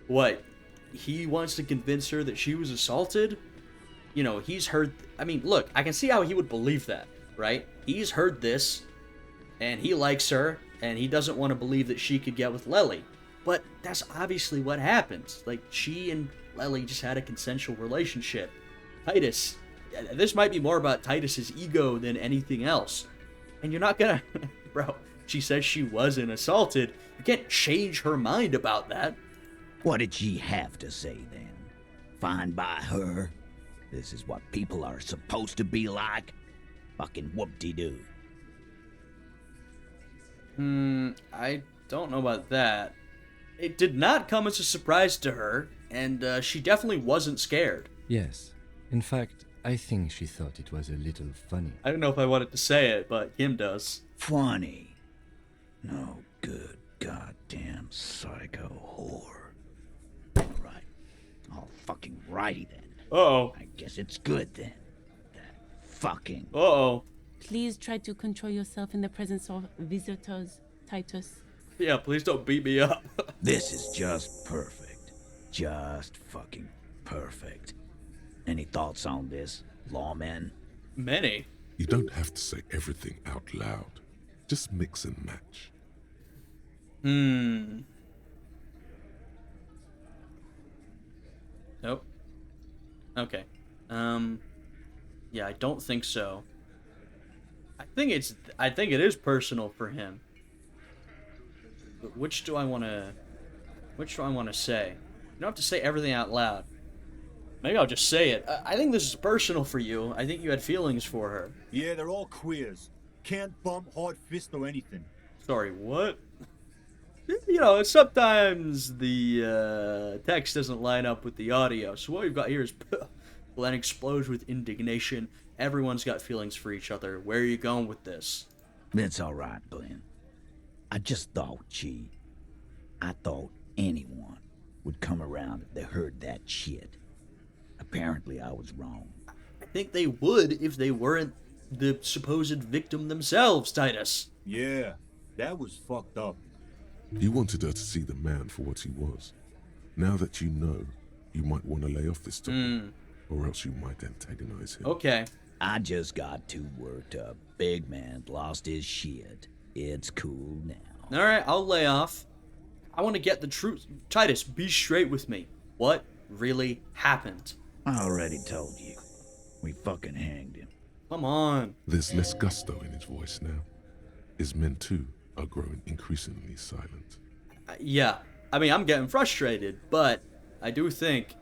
What? he wants to convince her that she was assaulted. You know, he's heard... I mean, look, I can see how he would believe that, right? He's heard this, and he likes her, and he doesn't want to believe that she could get with Lely. But that's obviously what happened. Like, she and Lely just had a consensual relationship. Titus, this might be more about Titus's ego than anything else. And you're not gonna... Bro, she says she wasn't assaulted. You can't change her mind about that. What did she have to say then? Fine by her? This is what people are supposed to be like? Fucking whoop-de-doo. I don't know about that. It did not come as a surprise to her, and she definitely wasn't scared. Yes. In fact, I think she thought it was a little funny. I don't know if I wanted to say it, but Kim does. Funny? No good goddamn psycho whore. Alright. All fucking righty then. Uh-oh. I guess it's good then. That fucking... Uh-oh. Please try to control yourself in the presence of visitors, Titus. Yeah, please don't beat me up. This is just perfect. Just fucking perfect. Any thoughts on this, lawmen? Many. You don't have to say everything out loud. Just mix and match. Nope. Okay. Yeah, I don't think so. I think it is personal for him. But which do I want to say? You don't have to say everything out loud. Maybe I'll just say it. I think this is personal for you. I think you had feelings for her. Yeah, they're all queers. Can't bump, hard fist, or anything. Sorry, what? You know, sometimes the text doesn't line up with the audio. So what we've got here is Glenn explodes with indignation. Everyone's got feelings for each other. Where are you going with this? That's alright, Glenn. I just thought, I thought anyone would come around if they heard that shit. Apparently I was wrong. I think they would if they weren't the supposed victim themselves, Titus. Yeah, that was fucked up. You wanted her to see the man for what he was. Now that you know, you might want to lay off this topic, or else you might antagonize him. Okay. I just got too worked up. Big man lost his shit. It's cool now. Alright, I'll lay off. I want to get the truth. Titus, be straight with me. What really happened? I already told you. We fucking hanged him. Come on. There's less gusto in his voice now. His men too are growing increasingly silent. Yeah, I mean, I'm getting frustrated, but I do think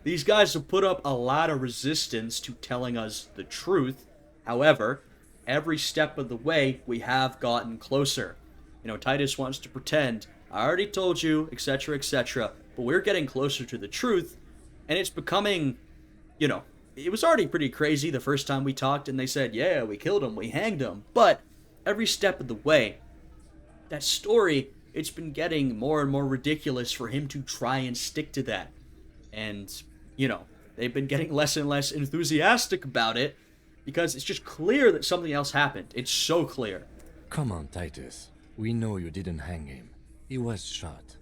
these guys have put up a lot of resistance to telling us the truth. However, every step of the way, we have gotten closer. You know, Titus wants to pretend, I already told you, etc., etc., but we're getting closer to the truth, and it's becoming, you know, it was already pretty crazy the first time we talked, and they said, yeah, we killed him, we hanged him, but every step of the way, that story, it's been getting more and more ridiculous for him to try and stick to that. And, you know, they've been getting less and less enthusiastic about it because it's just clear that something else happened. It's so clear. Come on, Titus. We know you didn't hang him. He was shot.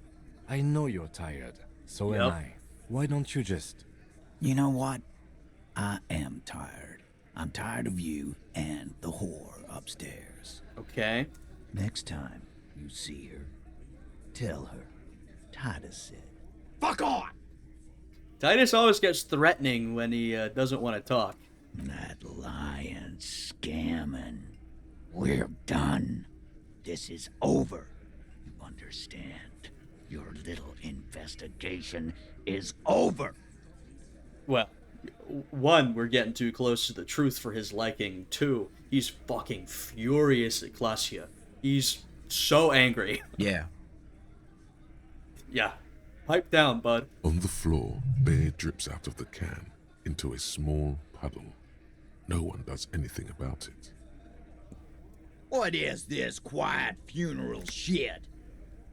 I know you're tired. So am I. Why don't you just... You know what? I am tired. I'm tired of you and the whore upstairs. Okay. Next time you see her, tell her Titus said, Fuck on! Titus always gets threatening when he doesn't want to talk. That lying, scamming. We're done. This is over. You understand? Your little investigation is over. Well, one, we're getting too close to the truth for his liking. Two, he's fucking furious at Klaasje. He's so angry. Yeah. Yeah. Pipe down, bud. On the floor, beer drips out of the can into a small puddle. No one does anything about it. What is this quiet funeral shit?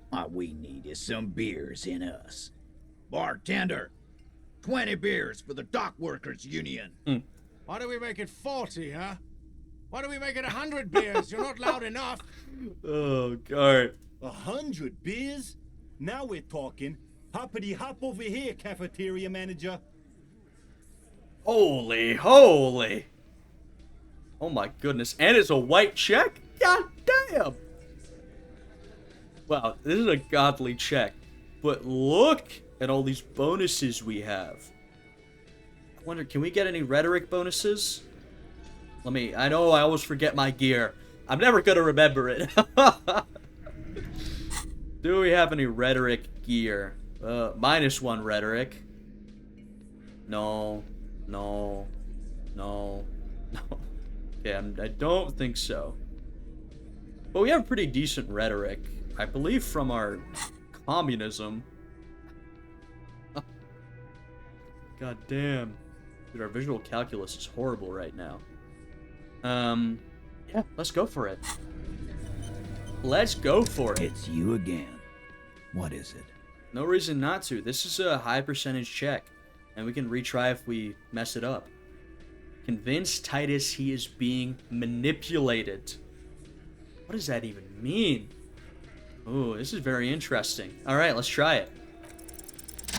What we need is some beers in us. Bartender, 20 beers for the Dock Workers Union. Why do we make it 40, huh? Why do we make it 100 beers? You're not loud enough. Oh, God. 100 beers? Now we're talking. Hoppity hop over here, cafeteria manager. Holy, holy. Oh my goodness. And it's a white check? God damn. Wow, this is a godly check. But look at all these bonuses we have. I wonder, can we get any rhetoric bonuses? I know I always forget my gear. I'm never gonna remember it. Do we have any rhetoric gear? -1 rhetoric. No. Okay, I don't think so. But we have pretty decent rhetoric. I believe from our communism. God damn. Dude, our visual calculus is horrible right now. Yeah, let's go for it. Let's go for it. It's you again. What is it? No reason not to. This is a high percentage check, and we can retry if we mess it up. Convince Titus he is being manipulated. What does that even mean? Ooh, this is very interesting. Alright, let's try it.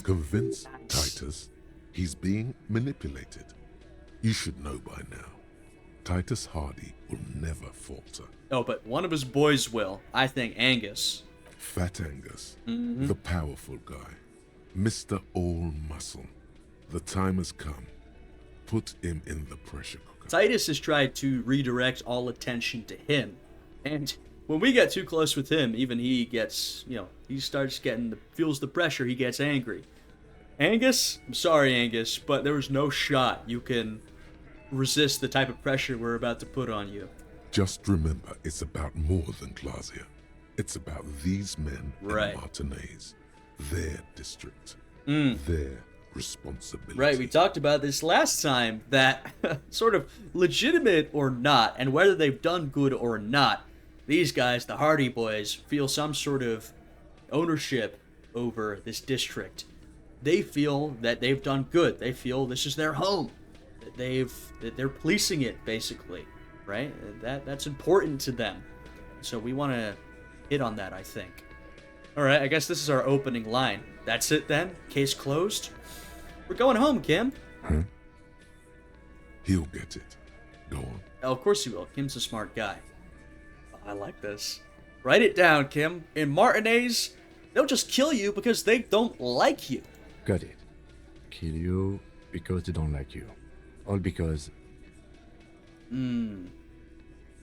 Convince Titus he's being manipulated. You should know by now. Titus Hardie will never falter. Oh, but one of his boys will. I think Angus. Fat Angus, the powerful guy, Mr. All Muscle. The time has come. Put him in the pressure cooker. Titus has tried to redirect all attention to him. And when we get too close with him, even he gets, he starts feels the pressure, he gets angry. Angus? I'm sorry, Angus, but there was no shot you can resist the type of pressure we're about to put on you. Just remember, it's about more than Klaasje. It's about these men right. and Martinez, their district, their responsibility. Right, we talked about this last time, that sort of legitimate or not, and whether they've done good or not, these guys, the Hardie boys, feel some sort of ownership over this district. They feel that they've done good. They feel this is their home. That they're policing it, basically, right? That's important to them. So we want to hit on that, I think. All right, I guess this is our opening line. That's it then. Case closed. We're going home, Kim. Huh? He'll get it. Go on. Oh, of course he will. Kim's a smart guy. Oh, I like this. Write it down, Kim. In Martinez, they'll just kill you because they don't like you. Got it. Kill you because they don't like you. All because...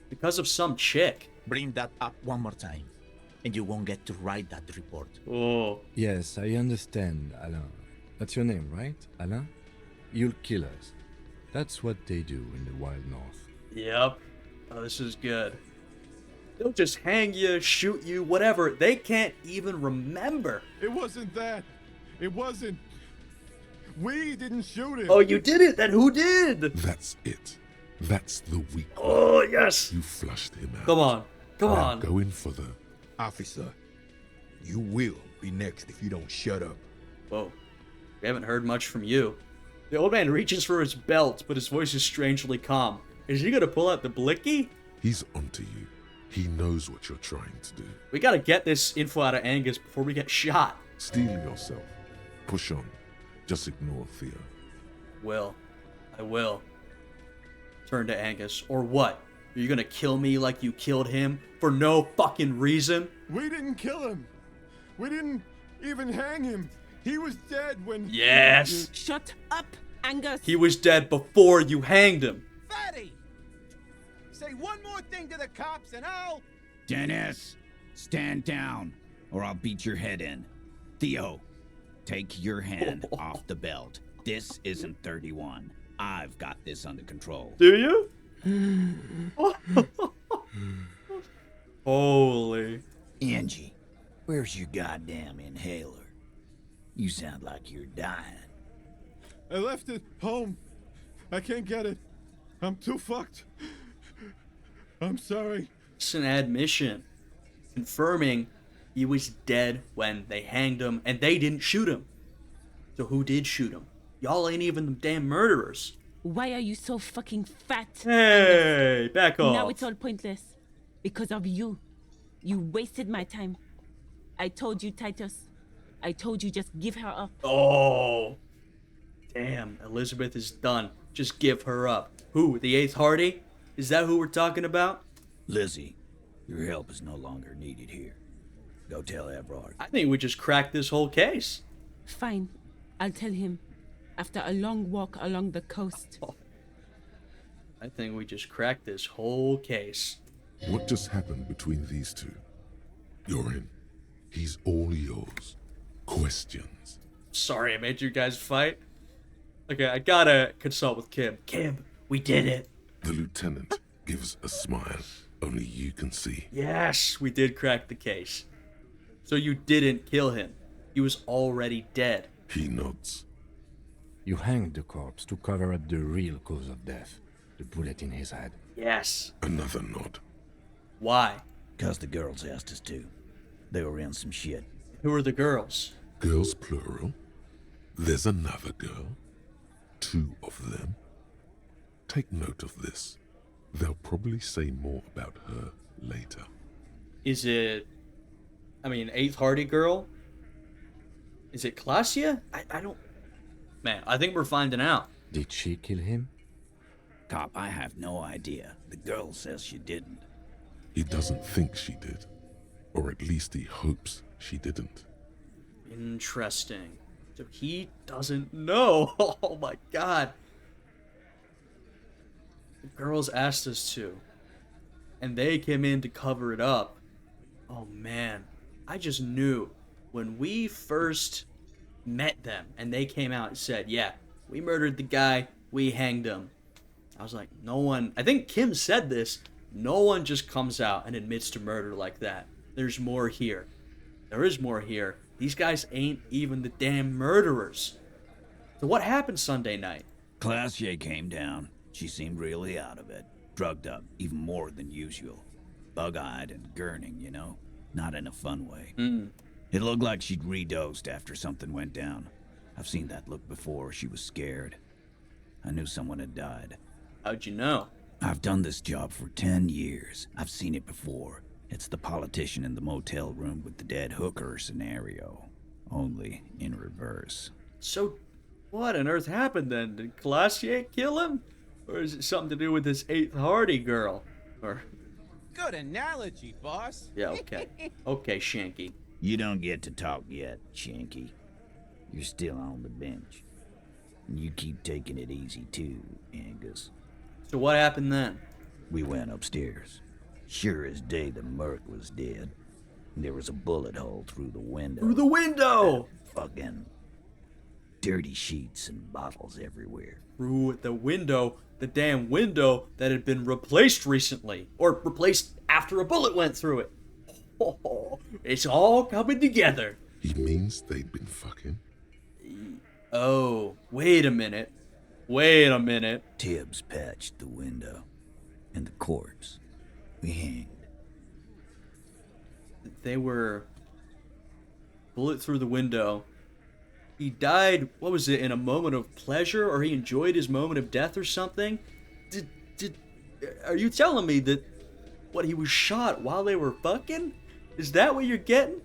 Because of some chick. Bring that up one more time, and you won't get to write that report. Oh. Yes, I understand, Alain. That's your name, right, Alain? You'll kill us. That's what they do in the Wild North. Yep. Oh, this is good. They'll just hang you, shoot you, whatever. They can't even remember. It wasn't that. It wasn't. We didn't shoot him. Oh, you did it. Then who did? That's it. That's the weak one. Oh, yes. You flushed him out. Come on. Come now on. Go in for the... Officer, you will be next if you don't shut up. Whoa. We haven't heard much from you. The old man reaches for his belt, but his voice is strangely calm. Is he gonna pull out the blicky? He's onto you. He knows what you're trying to do. We gotta get this info out of Angus before we get shot. Steel yourself. Push on. Just ignore Theo. I will. Turn to Angus. Or what? Are you gonna kill me like you killed him? For no fucking reason? We didn't kill him. We didn't even hang him. He was dead when... Yes! Shut up, Angus! He was dead before you hanged him. Fatty! Say one more thing to the cops and I'll... Dennis, stand down, or I'll beat your head in. Theo, take your hand off the belt. This isn't 31. I've got this under control. Do you? Holy. Angie, where's your goddamn inhaler? You sound like you're dying. I left it home. I can't get it. I'm too fucked. I'm sorry. It's an admission. Confirming he was dead when they hanged him, and they didn't shoot him. So who did shoot him? Y'all ain't even the damn murderers. Why are you so fucking fat? Hey, back off. Now it's all pointless. Because of you. You wasted my time. I told you, Titus. I told you just give her up. Oh. Damn, Elizabeth is done. Just give her up. Who, the 8th Hardie? Is that who we're talking about? Lizzie, your help is no longer needed here. Go tell Everard. I think we just cracked this whole case. Fine. I'll tell him. After a long walk along the coast. Oh. I think we just cracked this whole case. What just happened between these two? You're in. He's all yours. Questions. Sorry I made you guys fight. Okay, I gotta consult with Kim. Kim, we did it. The lieutenant gives a smile only you can see. Yes, we did crack the case. So you didn't kill him. He was already dead. He nods. You hanged the corpse to cover up the real cause of death, the bullet in his head. Yes. Another nod. Why? 'Cause the girls asked us to. They were in some shit. Who are the girls? Girls plural. There's another girl. 2 of them. Take note of this. They'll probably say more about her later. Is it... 8th Hardie girl? Is it Klaasje? I don't... Man, I think we're finding out. Did she kill him? Cop, I have no idea. The girl says she didn't. He doesn't think she did. Or at least he hopes she didn't. Interesting. So he doesn't know. Oh my god. The girls asked us to. And they came in to cover it up. Oh man. I just knew when we first met them and they came out and said, yeah, we murdered the guy, we hanged him. I was like, no one, I think Kim said this, no one just comes out and admits to murder like that. There's more here. There is more here. These guys ain't even the damn murderers. So what happened Sunday night? Klaasje came down. She seemed really out of it. Drugged up, even more than usual. Bug-eyed and gurning, you know? Not in a fun way. It looked like she'd redosed after something went down. I've seen that look before. She was scared. I knew someone had died. How'd you know? I've done this job for 10 years. I've seen it before. It's the politician in the motel room with the dead hooker scenario. Only in reverse. So, what on earth happened then? Did Klaasje kill him? Or is it something to do with this 8th Hardie girl? Or... Good analogy, boss. Yeah, okay. Okay, Shanky. You don't get to talk yet, Shanky. You're still on the bench. And you keep taking it easy too, Angus. So what happened then? We went upstairs. Sure as day the Merc was dead. There was a bullet hole through the window. Through the window! Fucking dirty sheets and bottles everywhere. Through the window? The damn window that had been replaced recently. Or replaced after a bullet went through it. Oh, it's all coming together. He means they'd been fucking? Oh, wait a minute. Wait a minute. Tibbs patched the window. And the corpse we hanged. They were... bullet through the window. He died, what was it, in a moment of pleasure? Or he enjoyed his moment of death or something? Are you telling me that... what, he was shot while they were fucking? Is that what you're getting?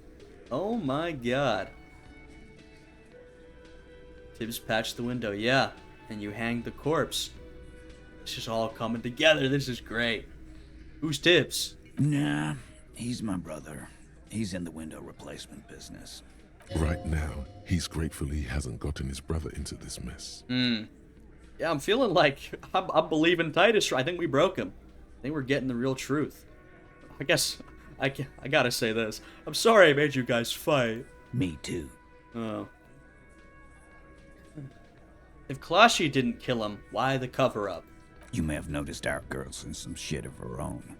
Oh my god. Tibbs patched the window, yeah. And you hanged the corpse. This is all coming together. This is great. Who's Tibbs? Nah, he's my brother. He's in the window replacement business. Right now, he's grateful he hasn't gotten his brother into this mess. Yeah, I'm feeling like I'm believing Titus. I think we broke him. I think we're getting the real truth. I guess I gotta say this. I'm sorry I made you guys fight. Me too. Oh. If Klaasje didn't kill him, why the cover-up? You may have noticed our girl's in some shit of her own.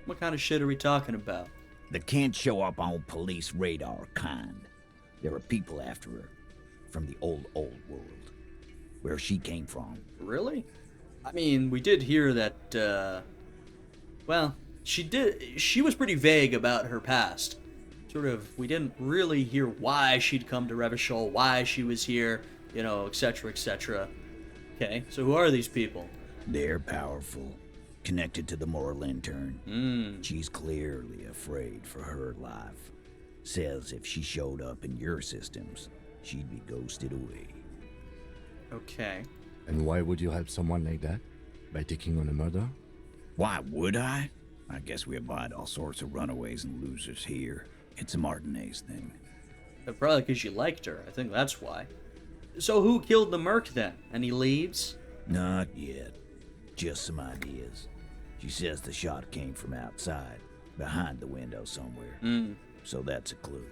What kind of shit are we talking about? That can't show up on police radar kind. There are people after her. From the old world. Where she came from. Really? I mean, we did hear that, well, she was pretty vague about her past. Sort of, we didn't really hear why she'd come to Revachol, why she was here, you know, etc., etc. Okay, so who are these people? They're powerful. Connected to the Moor Lantern. She's clearly afraid for her life. Says if she showed up in your systems, she'd be ghosted away. Okay. And why would you help someone like that? By taking on a murder? Why would I? I guess we abide all sorts of runaways and losers here. It's a Martinez thing. Probably because you liked her. I think that's why. So who killed the merc then? Any leads? Not yet. Just some ideas. She says the shot came from outside, behind the window somewhere. So that's a clue.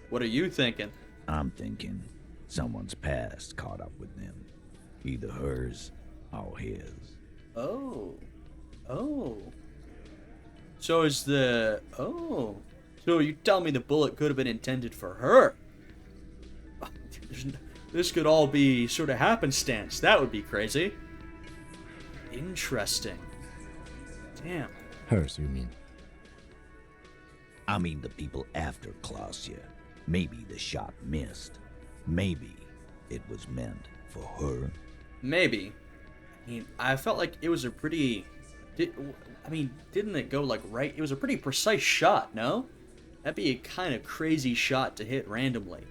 What are you thinking? I'm thinking someone's past caught up with them. Either hers or his. Oh. So is the... Oh. So you tell me the bullet could have been intended for her? This could all be sort of happenstance. That would be crazy. Interesting. Damn. Hers, you mean? I mean the people after Klaasje. Maybe the shot missed. Maybe it was meant for her. Maybe. I mean, I felt like it was a pretty... didn't it go like right? It was a pretty precise shot, no? That'd be a kind of crazy shot to hit randomly.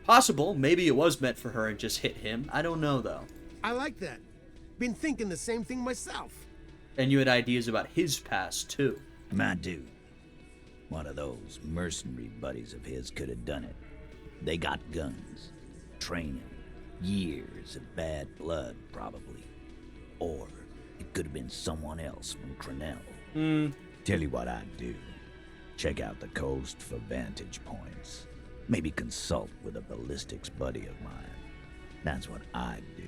Possible, maybe it was meant for her and just hit him. I don't know, though. I like that. Been thinking the same thing myself. And you had ideas about his past, too. My dude. One of those mercenary buddies of his could have done it. They got guns, training, years of bad blood, probably. Or it could have been someone else from Crenell. Tell you what I'd do. Check out the coast for vantage points. Maybe consult with a ballistics buddy of mine. That's what I'd do.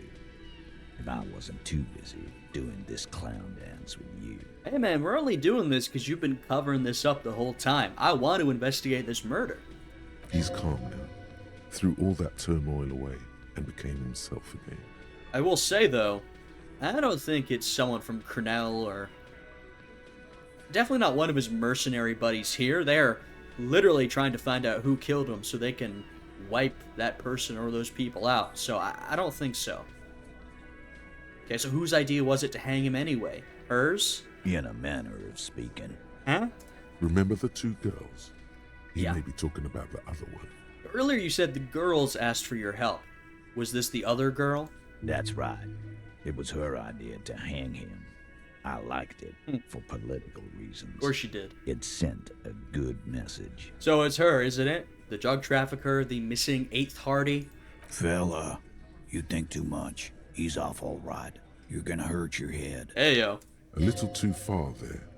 If I wasn't too busy doing this clown dance with you. Hey man, we're only doing this because you've been covering this up the whole time. I want to investigate this murder. He's calm now, threw all that turmoil away, and became himself again. I will say, though, I don't think it's someone from Crenell or... Definitely not one of his mercenary buddies here. They're literally trying to find out who killed him so they can wipe that person or those people out. So I don't think so. Okay, so whose idea was it to hang him anyway? Hers? In a manner of speaking. Huh? Remember the two girls? He Yeah. may be talking about the other one. Earlier you said the girls asked for your help. Was this the other girl? That's right. It was her idea to hang him. I liked it for political reasons. Of course you did. It sent a good message. So it's her, isn't it? The drug trafficker, the missing 8th Hardie? Fella, you think too much. He's off all right. You're gonna hurt your head. Hey, yo. A little too far there,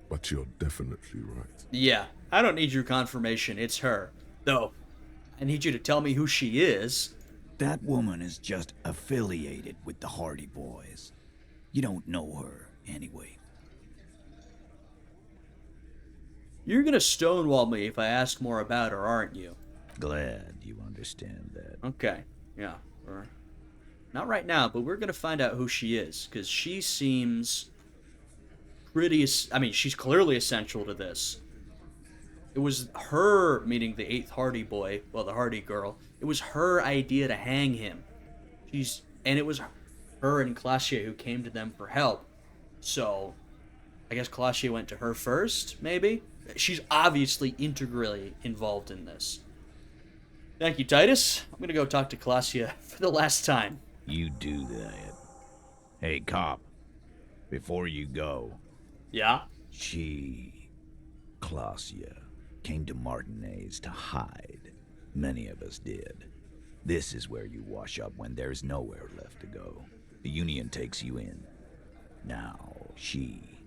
but you're definitely right. Yeah, I don't need your confirmation. It's her. Though, I need you to tell me who she is. That woman is just affiliated with the Hardie boys. You don't know her anyway. You're gonna stonewall me if I ask more about her, aren't you? Glad you understand that. Okay, yeah. Not right now, but we're gonna find out who she is, because she seems pretty... she's clearly essential to this. It was her, meaning the 8th Hardie boy, well, the Hardie girl, it was her idea to hang him. And it was her and Klaasje who came to them for help. So, I guess Klaasje went to her first, maybe? She's obviously integrally involved in this. Thank you, Titus. I'm gonna go talk to Klaasje for the last time. You do that. Hey, cop. Before you go... Yeah? Klaasje, came to Martinez to hide. Many of us did. This is where you wash up when there's nowhere left to go. The Union takes you in. Now, she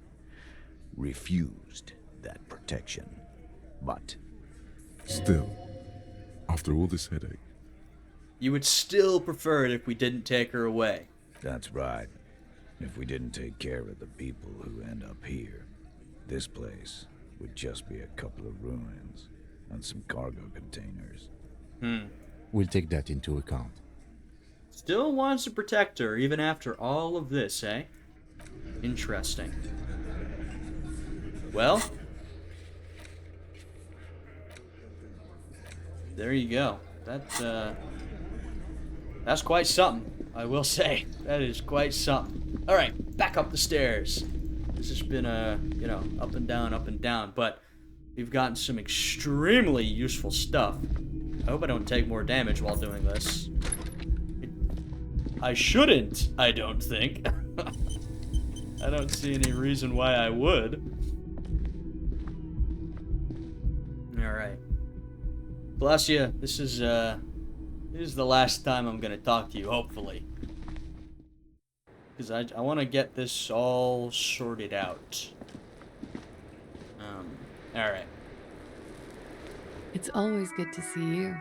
refused that protection. But... Still, after all this headache... You would still prefer it if we didn't take her away. That's right. If we didn't take care of the people who end up here, this place would just be a couple of ruins and some cargo containers. We'll take that into account. Still wants to protect her, even after all of this, eh? Interesting. Well, there you go. That's quite something, I will say. That is quite something. All right, back up the stairs. This has been up and down, but We've gotten some extremely useful stuff. I hope I don't take more damage while doing this. I shouldn't, I don't think. I don't see any reason why I would. Alright. Klaasje, this is the last time I'm gonna talk to you, hopefully. Because I want to get this all sorted out. Alright. It's always good to see you.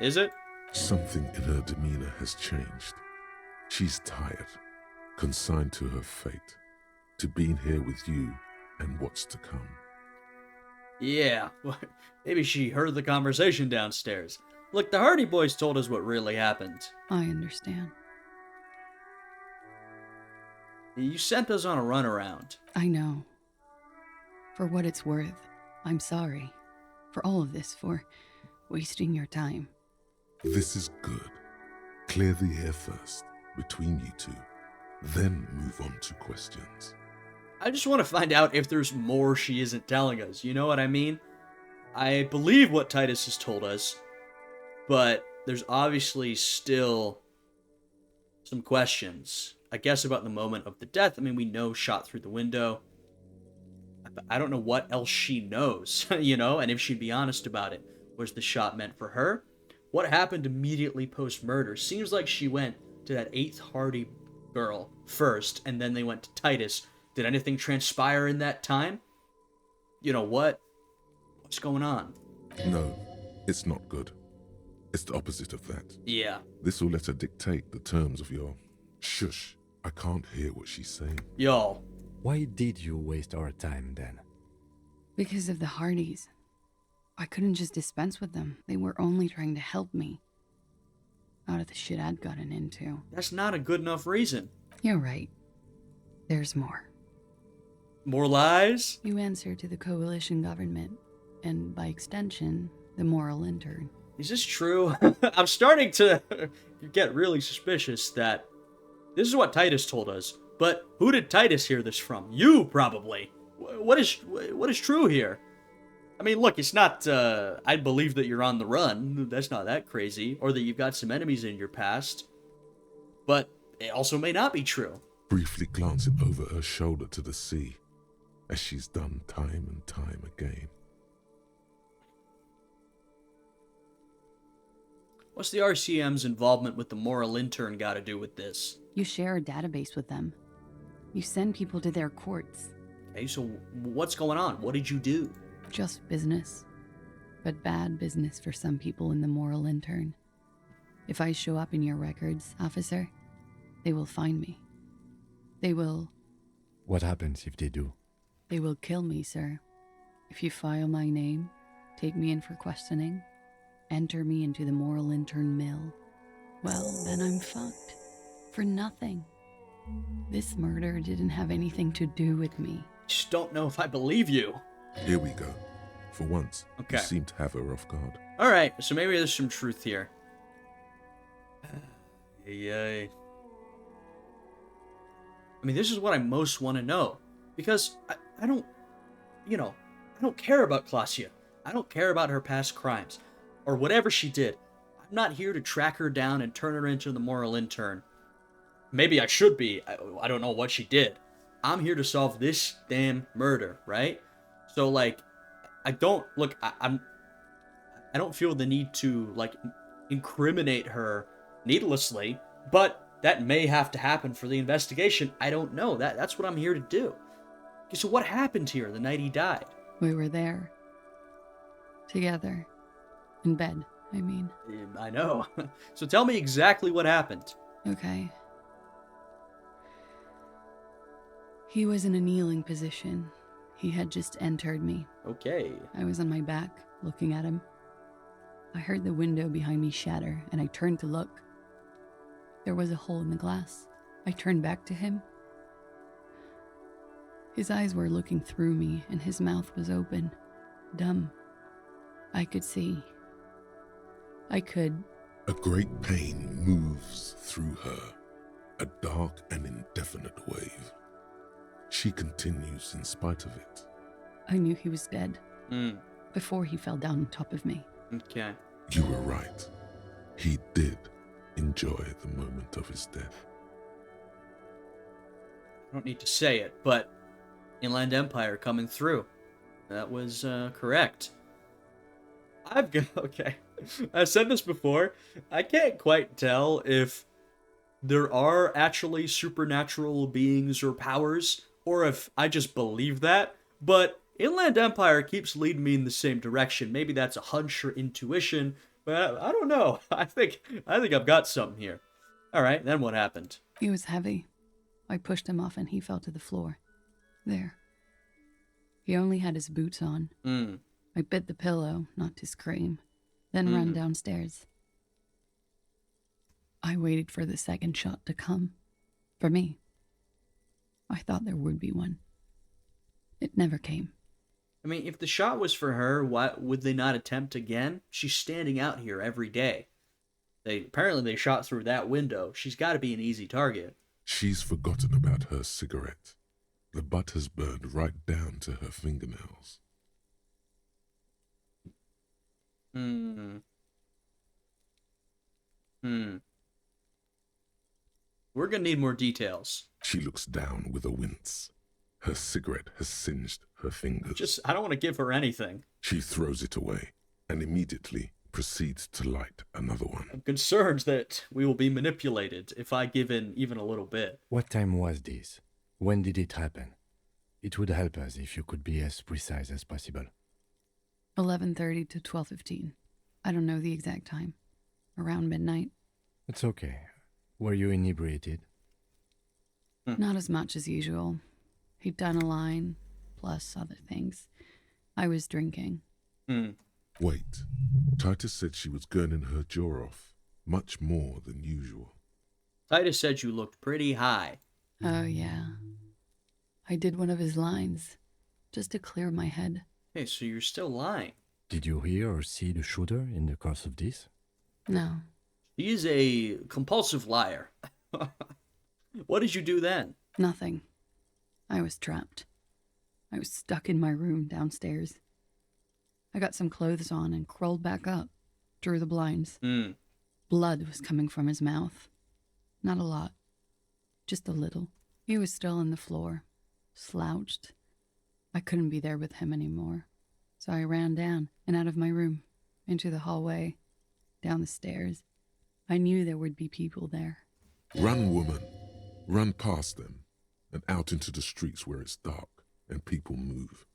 Is it? Something in her demeanor has changed. She's tired, consigned to her fate, to being here with you and what's to come. Yeah, maybe she heard the conversation downstairs. Look, the Hardie boys told us what really happened. I understand. You sent us on a runaround. I know. For what it's worth, I'm sorry. For all of this, for wasting your time. This is good. Clear the air first, between you two. Then move on to questions. I just want to find out if there's more she isn't telling us, you know what I mean? I believe what Titus has told us, but there's obviously still some questions. I guess about the moment of the death. I mean, we know shot through the window. I don't know what else she knows, you know, and if she'd be honest about it. Was the shot meant for her? What happened immediately post-murder? Seems like she went to that 8th Hardie girl first, and then they went to Titus. Did anything transpire in that time? You know, what's going on? No, it's not good. It's the opposite of that. Yeah. This will let her dictate the terms of your... Shush, I can't hear what she's saying. Yo. Why did you waste our time then? Because of the Hardies. I couldn't just dispense with them. They were only trying to help me. Out of the shit I'd gotten into. That's not a good enough reason. You're right. There's more. More lies? You answer to the coalition government, and by extension, the moral intern. Is this true? I'm starting to get really suspicious that this is what Titus told us. But who did Titus hear this from? You, probably. What is true here? I mean, look, it's not, I believe that you're on the run. That's not that crazy. Or that you've got some enemies in your past. But it also may not be true. Briefly glancing over her shoulder to the sea, as she's done time and time again. What's the RCM's involvement with the moral intern got to do with this? You share a database with them. You send people to their courts. Okay, so what's going on? What did you do? Just business. But bad business for some people in the moral intern. If I show up in your records, officer, they will find me. They will... What happens if they do? They will kill me, sir. If you file my name, take me in for questioning, enter me into the moral intern mill, well, then I'm fucked. For nothing. This murder didn't have anything to do with me. Just don't know if I believe you. Here we go. For once, okay. You seem to have her off guard. Alright, so maybe there's some truth here. Yay. I mean, this is what I most want to know. Because I don't, you know, I don't care about Klaasje. I don't care about her past crimes. Or whatever she did. I'm not here to track her down and turn her into the moral intern. Maybe I should be. I don't know what she did. I'm here to solve this damn murder, right? So, like, I don't... Look, I don't feel the need to, like, incriminate her needlessly. But that may have to happen for the investigation. I don't know. That's what I'm here to do. Okay, so what happened here the night he died? We were there. Together. In bed, I mean. I know. So tell me exactly what happened. Okay. He was in a kneeling position. He had just entered me. Okay. I was on my back, looking at him. I heard the window behind me shatter, and I turned to look. There was a hole in the glass. I turned back to him. His eyes were looking through me, and his mouth was open. Dumb. I could see. I could... A great pain moves through her, a dark and indefinite wave. She continues in spite of it. I knew he was dead. before he fell down on top of me. Okay. You were right. He did enjoy the moment of his death. I don't need to say it, but Inland Empire coming through. That was correct. Okay. I've said this before. I can't quite tell if there are actually supernatural beings or powers, or if I just believe that, but Inland Empire keeps leading me in the same direction. Maybe that's a hunch or intuition, but I don't know. I think I've got something here. All right, then what happened? He was heavy. I pushed him off and he fell to the floor. There. He only had his boots on. I bit the pillow, not to scream, then ran downstairs. I waited for the second shot to come. For me. I thought there would be one. It never came. I mean, if the shot was for her, why would they not attempt again? She's standing out here every day. Apparently they shot through that window. She's got to be an easy target. She's forgotten about her cigarette. The butt has burned right down to her fingernails. We're gonna need more details. She looks down with a wince. Her cigarette has singed her fingers. I don't want to give her anything. She throws it away and immediately proceeds to light another one. I'm concerned that we will be manipulated if I give in even a little bit. What time was this? When did it happen? It would help us if you could be as precise as possible. 11:30 to 12:15. I don't know the exact time. Around midnight. It's okay. Were you inebriated? Not as much as usual. He'd done a line, plus other things. I was drinking. Wait. Titus said she was gurning her jaw off, much more than usual. Titus said you looked pretty high. Oh, yeah. I did one of his lines, just to clear my head. Hey, so you're still lying. Did you hear or see the shooter in the course of this? No. He's a compulsive liar. What did you do then? Nothing. I was trapped. I was stuck in my room downstairs. I got some clothes on and crawled back up, drew the blinds. Blood was coming from his mouth. Not a lot. Just a little. He was still on the floor, slouched. I couldn't be there with him anymore. So I ran down and out of my room, into the hallway, down the stairs. I knew there would be people there. Run, woman. Run past them and out into the streets where it's dark and people move.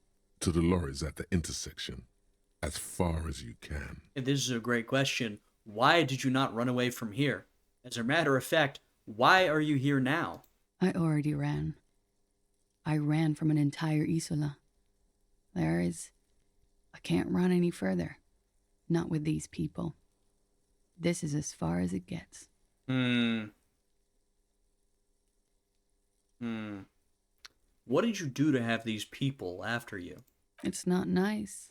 To the lorries at the intersection. As far as you can. And this is a great question. Why did you not run away from here? As a matter of fact, why are you here now? I already ran. I ran from an entire Isola. I can't run any further. Not with these people. This is as far as it gets. What did you do to have these people after you? It's not nice,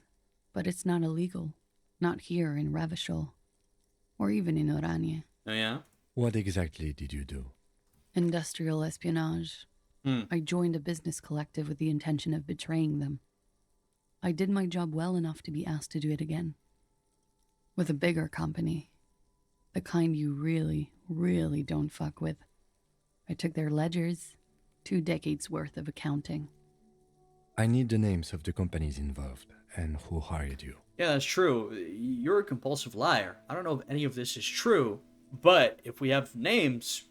but it's not illegal. Not here in Ravishol. Or even in Oranje. Oh, yeah? What exactly did you do? Industrial espionage. I joined a business collective with the intention of betraying them. I did my job well enough to be asked to do it again. With a bigger company. The kind you really, really don't fuck with. I took their ledgers, 2 decades worth of accounting. I need the names of the companies involved and who hired you. Yeah, that's true. You're a compulsive liar. I don't know if any of this is true, but if we have names,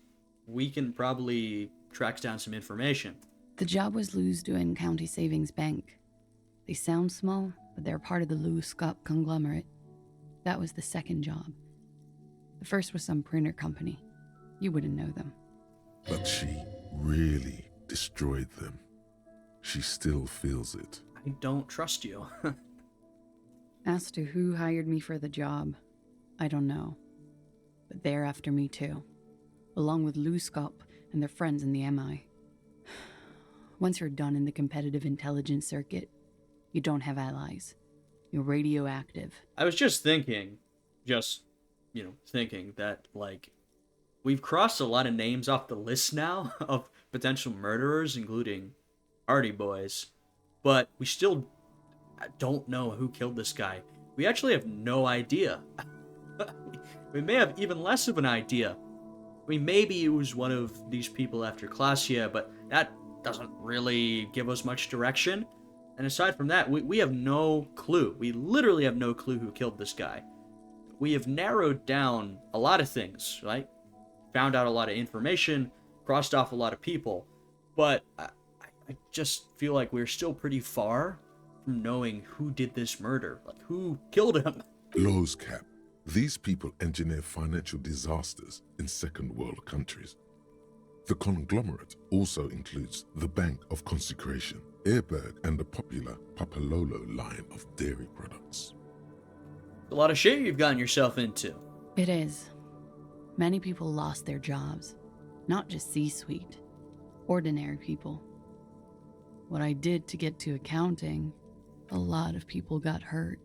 we can probably track down some information. The job was Lou's doing County Savings Bank. They sound small, but they're part of the Lou Scott conglomerate. That was the second job. The first was some printer company. You wouldn't know them. But she really destroyed them. She still feels it. I don't trust you. As to who hired me for the job, I don't know. But they're after me too. Along with Lou Scott and their friends in the MI. Once you're done in the competitive intelligence circuit, you don't have allies. You're radioactive. I was just thinking, thinking that, we've crossed a lot of names off the list now of potential murderers, including Hardie boys. But we still, don't know who killed this guy. We actually have no idea. We may have even less of an idea. I mean, maybe it was one of these people after Klaasje, but that doesn't really give us much direction. And aside from that, we have no clue. We literally have no clue who killed this guy. We have narrowed down a lot of things, right? Found out a lot of information, crossed off a lot of people, but I just feel like we're still pretty far from knowing who did this murder. Like, who killed him? Lowe's Cap. These people engineer financial disasters in second world countries. The conglomerate also includes the Bank of Consecration, Airberg, and the popular Papalolo line of dairy products. A lot of shit you've gotten yourself into. It is. Many people lost their jobs. Not just C-suite. Ordinary people. What I did to get to accounting, a lot of people got hurt.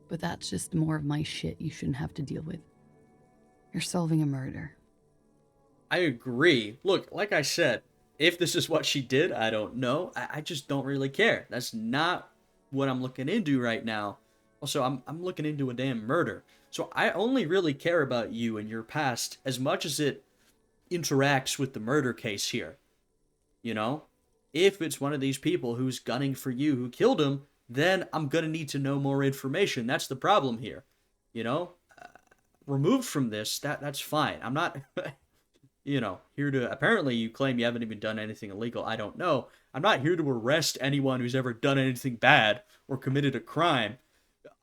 But that's just more of my shit you shouldn't have to deal with. You're solving a murder. I agree. Look, like I said, if this is what she did, I don't know. I just don't really care. That's not what I'm looking into right now. Also, I'm looking into a damn murder. So I only really care about you and your past as much as it interacts with the murder case here. You know? If it's one of these people who's gunning for you who killed him, then I'm gonna need to know more information. That's the problem here. You know? Removed from this, that's fine. I'm not... you know, here to... Apparently you claim you haven't even done anything illegal. I don't know. I'm not here to arrest anyone who's ever done anything bad or committed a crime.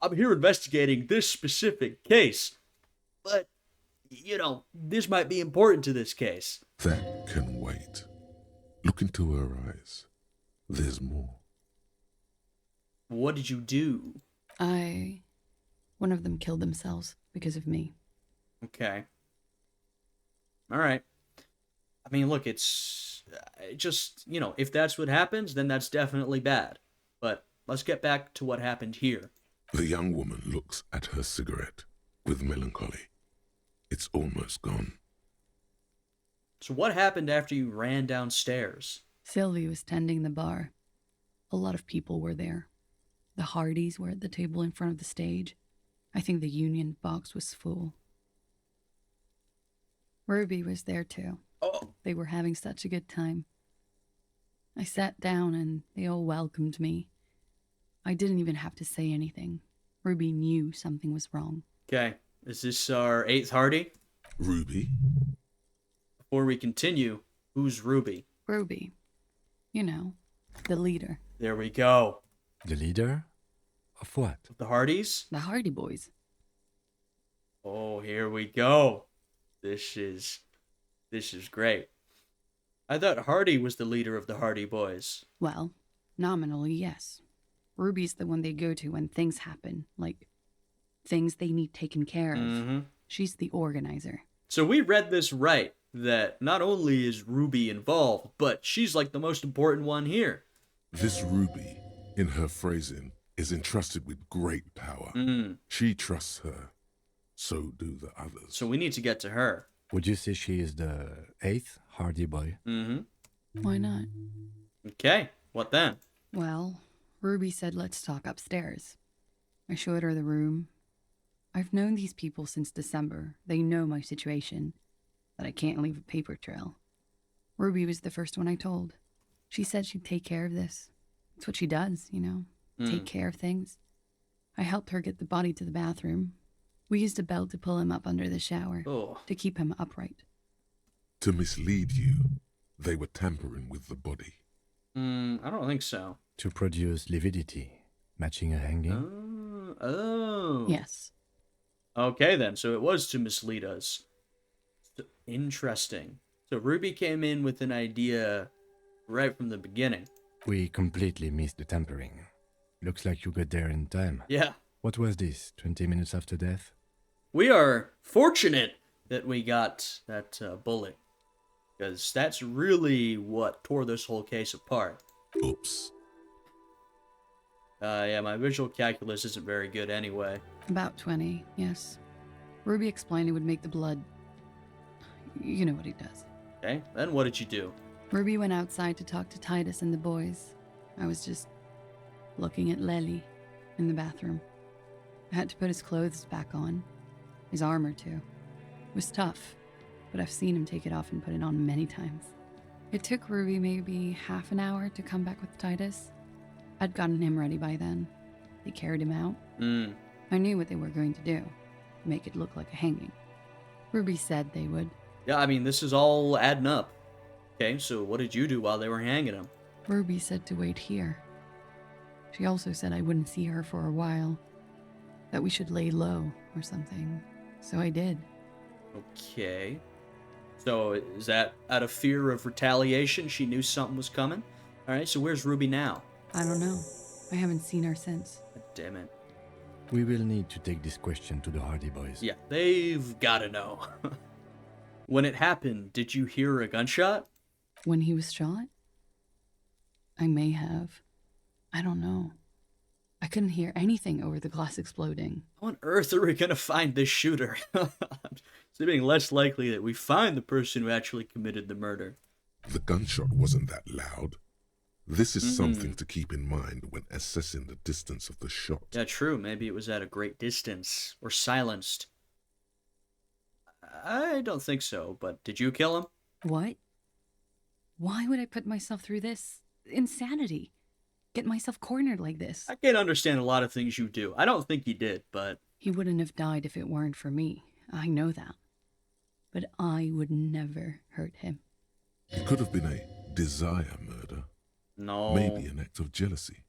I'm here investigating this specific case. But, you know, this might be important to this case. That can wait. Look into her eyes. There's more. What did you do? One of them killed themselves because of me. Okay. Alright. I mean, look, it's just, you know, if that's what happens, then that's definitely bad. But let's get back to what happened here. The young woman looks at her cigarette with melancholy. It's almost gone. So what happened after you ran downstairs? Sylvie was tending the bar. A lot of people were there. The Hardies were at the table in front of the stage. I think the union box was full. Ruby was there too. Oh. They were having such a good time. I sat down and they all welcomed me. I didn't even have to say anything. Ruby knew something was wrong. Okay. Is this our 8th Hardie? Ruby? Before we continue, who's Ruby? Ruby. You know, the leader. There we go. The leader? Of what? The Hardies? The Hardie Boys. Oh, here we go. This is great. I thought Hardie was the leader of the Hardie Boys. Well, nominally, yes. Ruby's the one they go to when things happen, like things they need taken care of. Mm-hmm. She's the organizer. So we read this right, that not only is Ruby involved, but she's like the most important one here. This Ruby, in her phrasing, is entrusted with great power. She trusts her. So do the others. So we need to get to her. Would you say she is the 8th Hardie boy? Mm-hmm. Why not? Okay, what then? Well, Ruby said let's talk upstairs. I showed her the room. I've known these people since December. They know my situation, that I can't leave a paper trail. Ruby was the first one I told. She said she'd take care of this. It's what she does, you know, take care of things. I helped her get the body to the bathroom. We used a belt to pull him up under the shower, to keep him upright. To mislead you, they were tampering with the body. I don't think so. To produce lividity, matching a hanging? Oh. Yes. Okay then, so it was to mislead us. Interesting. So Ruby came in with an idea right from the beginning. We completely missed the tampering. Looks like you got there in time. Yeah. What was this, 20 minutes after death? We are fortunate that we got that bullet, because that's really what tore this whole case apart. Oops. Yeah, my visual calculus isn't very good anyway. About 20, yes. Ruby explained it would make the blood... You know what he does. Okay, then what did you do? Ruby went outside to talk to Titus and the boys. I was just looking at Lely in the bathroom. I had to put his clothes back on. His armor, too. It was tough, but I've seen him take it off and put it on many times. It took Ruby maybe half an hour to come back with Titus. I'd gotten him ready by then. They carried him out. I knew what they were going to do. Make it look like a hanging. Ruby said they would. Yeah, I mean, this is all adding up. Okay, so what did you do while they were hanging him? Ruby said to wait here. She also said I wouldn't see her for a while. That we should lay low or something. So I did. Okay. So is that out of fear of retaliation? She knew something was coming? Alright, so where's Ruby now? I don't know. I haven't seen her since. God damn it. We will need to take this question to the Hardie boys. Yeah, they've gotta know. When it happened, did you hear a gunshot? When he was shot? I may have. I don't know. I couldn't hear anything over the glass exploding. How on earth are we gonna find this shooter? It's being less likely that we find the person who actually committed the murder. The gunshot wasn't that loud. This is something to keep in mind when assessing the distance of the shot. Yeah, true. Maybe it was at a great distance, or silenced. I don't think so, but did you kill him? What? Why would I put myself through this insanity? Get myself cornered like this? I can't understand a lot of things you do. I don't think you did, but... He wouldn't have died if it weren't for me. I know that. But I would never hurt him. It could have been a desire murder. No. Maybe an act of jealousy.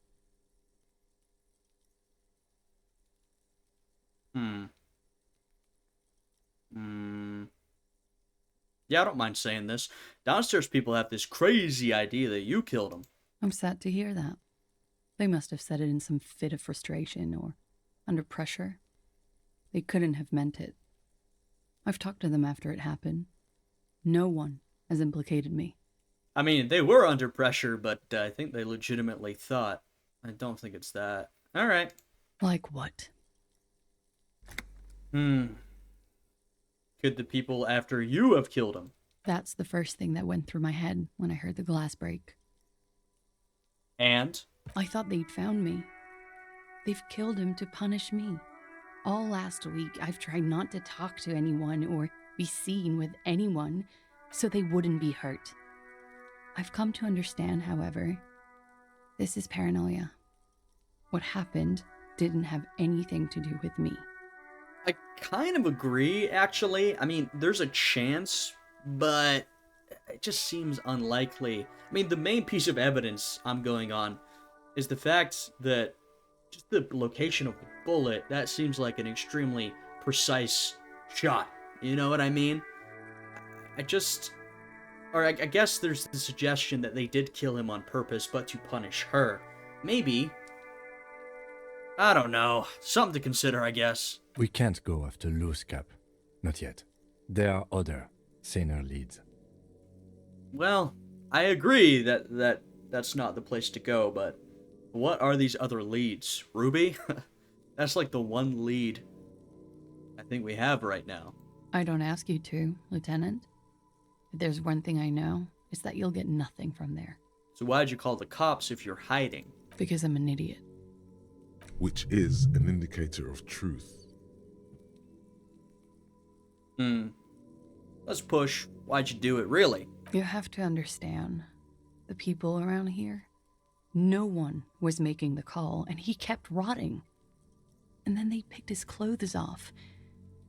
Yeah, I don't mind saying this. Downstairs people have this crazy idea that you killed him. I'm sad to hear that. They must have said it in some fit of frustration or under pressure. They couldn't have meant it. I've talked to them after it happened. No one has implicated me. I mean, they were under pressure, but I think they legitimately thought. I don't think it's that. All right. Like what? Could the people after you have killed him? That's the first thing that went through my head when I heard the glass break. And? I thought they'd found me. They've killed him to punish me. All last week, I've tried not to talk to anyone or be seen with anyone so they wouldn't be hurt. I've come to understand, however, this is paranoia. What happened didn't have anything to do with me. I kind of agree, actually. I mean, there's a chance, but it just seems unlikely. I mean, the main piece of evidence I'm going on is the fact that just the location of the bullet, that seems like an extremely precise shot. You know what I mean? I guess there's the suggestion that they did kill him on purpose, but to punish her. Maybe. I don't know. Something to consider, I guess. We can't go after Loose Cap. Not yet. There are other, saner leads. Well, I agree that that's not the place to go, but what are these other leads? Ruby? That's like the one lead I think we have right now. I don't ask you to, Lieutenant. If there's one thing I know, it's that you'll get nothing from there. So why'd you call the cops if you're hiding? Because I'm an idiot. Which is an indicator of truth. Let's push. Why'd you do it, really? You have to understand, the people around here, no one was making the call, and he kept rotting. And then they picked his clothes off,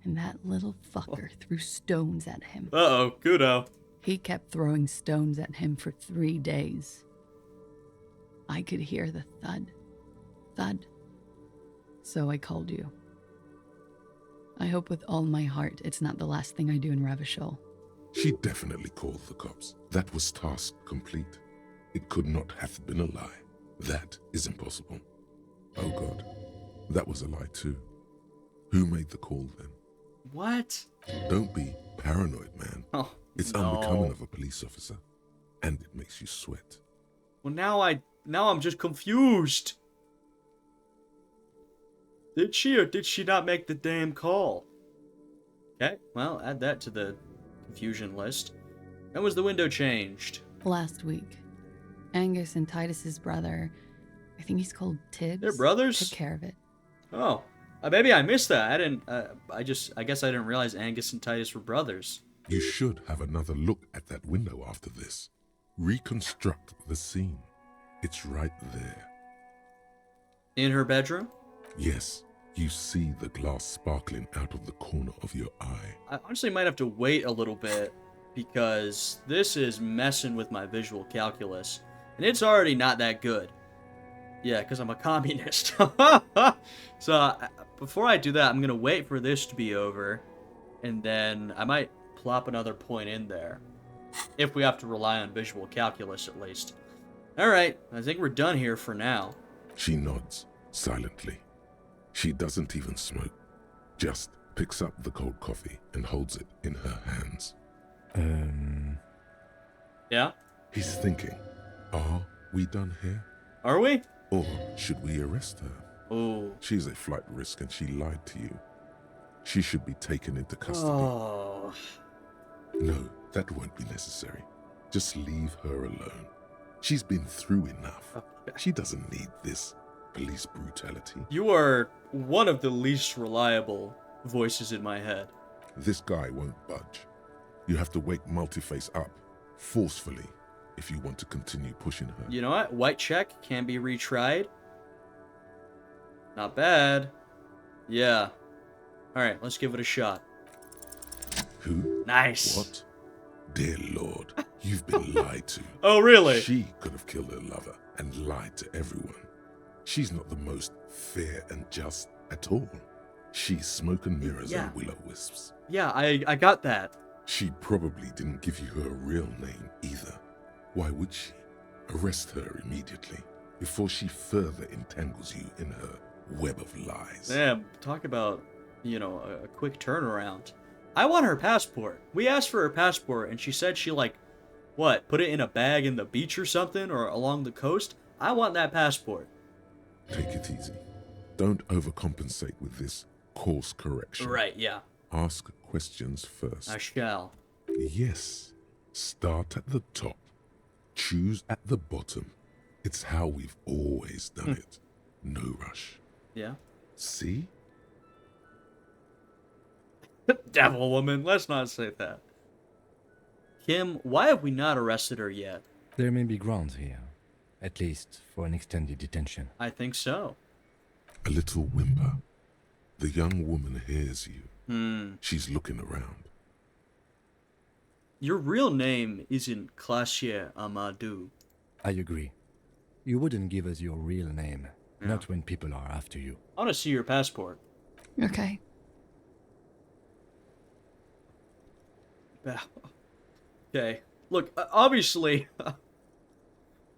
and that little fucker threw stones at him. Uh-oh, Kudo. He kept throwing stones at him for 3 days. I could hear the thud. Thud. So I called you. I hope with all my heart it's not the last thing I do in Ravishol. She definitely called the cops. That was task complete. It could not have been a lie. That is impossible. Oh God, that was a lie too. Who made the call then? What? Don't be paranoid, man. Oh, it's no. unbecoming of a police officer, and it makes you sweat. Well, now I'm just confused. Did she or did she not make the damn call? Okay, well, add that to the confusion list. When was the window changed? Last week. Angus and Titus's brother, I think he's called Tibbs. They're brothers? Took care of it. Oh. Maybe I missed that. I didn't, I guess I didn't realize Angus and Titus were brothers. You should have another look at that window after this. Reconstruct the scene. It's right there. In her bedroom? Yes, you see the glass sparkling out of the corner of your eye. I honestly might have to wait a little bit because this is messing with my visual calculus. And it's already not that good. Yeah, because I'm a communist. So, before I do that, I'm going to wait for this to be over. And then I might plop another point in there. If we have to rely on visual calculus, at least. Alright, I think we're done here for now. She nods, silently. She doesn't even smoke. Just picks up the cold coffee and holds it in her hands. Yeah? He's thinking, are we done here? Are we? Or should we arrest her? Ooh. She's a flight risk and she lied to you. She should be taken into custody. Oh. No, that won't be necessary. Just leave her alone. She's been through enough. Okay. She doesn't need this police brutality. You are one of the least reliable voices in my head. This guy won't budge. You have to wake Multiface up, forcefully, if you want to continue pushing her. You know what? White check can be retried. Not bad. Yeah. Alright, let's give it a shot. Who? Nice. What? Dear Lord, you've been lied to. Oh, really? She could have killed her lover and lied to everyone. She's not the most fair and just at all. She's smoke and mirrors and will-o-wisps. Yeah, I got that. She probably didn't give you her real name either. Why would she? Arrest her immediately before she further entangles you in her web of lies. Damn, talk about, you know, a quick turnaround. I want her passport. We asked for her passport, and she said she, like, what, put it in a bag in the beach or something, or along the coast? I want that passport. Take it easy. Don't overcompensate with this course correction. Right, yeah. Ask questions first. I shall. Yes. Start at the top. Choose at the bottom. It's how we've always done it. No rush. Yeah. See? Devil woman, let's not say that. Kim, why have we not arrested her yet? There may be grounds here, at least for an extended detention. I think so. A little whimper. The young woman hears you. She's looking around. Your real name isn't Klaasje Amadou. I agree. You wouldn't give us your real name, not when people are after you. I want to see your passport. Okay. Okay. Look, obviously,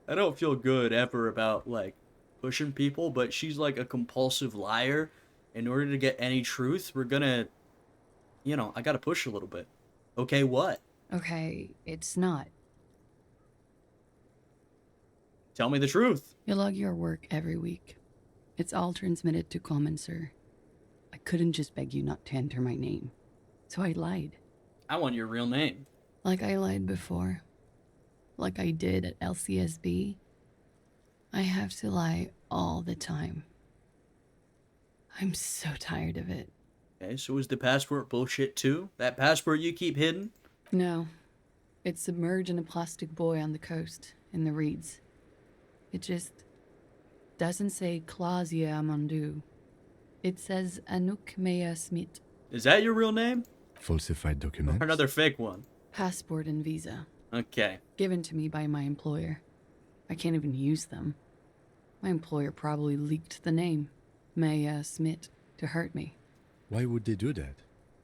I don't feel good ever about, like, pushing people, but she's, like, a compulsive liar. In order to get any truth, we're gonna, you know, I gotta push a little bit. Okay, what? Okay, it's not. Tell me the truth. You log your work every week. It's all transmitted to Common, sir. I couldn't just beg you not to enter my name. So I lied. I want your real name. Like I lied before. Like I did at LCSB. I have to lie all the time. I'm so tired of it. Okay, so is the passport bullshit too? That passport you keep hidden? No. It's submerged in a plastic buoy on the coast, in the reeds. It just doesn't say Klaasje Amandu. It says Anouk Mea Smit. Is that your real name? Falsified documents? Or another fake one? Passport and visa. Okay. Given to me by my employer. I can't even use them. My employer probably leaked the name, Mea Smit, to hurt me. Why would they do that?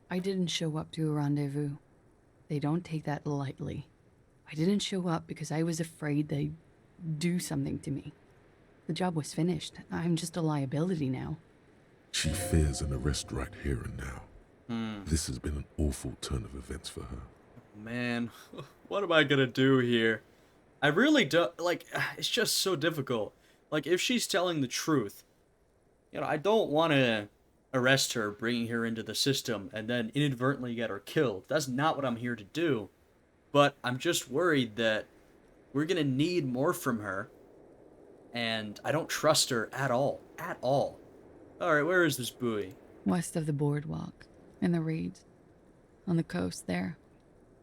I didn't show up to a rendezvous. They don't take that lightly. I didn't show up because I was afraid they'd do something to me. The job was finished. I'm just a liability now. She fears an arrest right here and now. This has been an awful turn of events for her. Man, what am I gonna do here? I really don't, like, it's just so difficult. Like, if she's telling the truth, you know, I don't want to arrest her, bringing her into the system, and then inadvertently get her killed. That's not what I'm here to do. But I'm just worried that we're gonna need more from her. and I don't trust her at all. At all. Alright, where is this buoy? West of the boardwalk, in the reeds. On the coast there.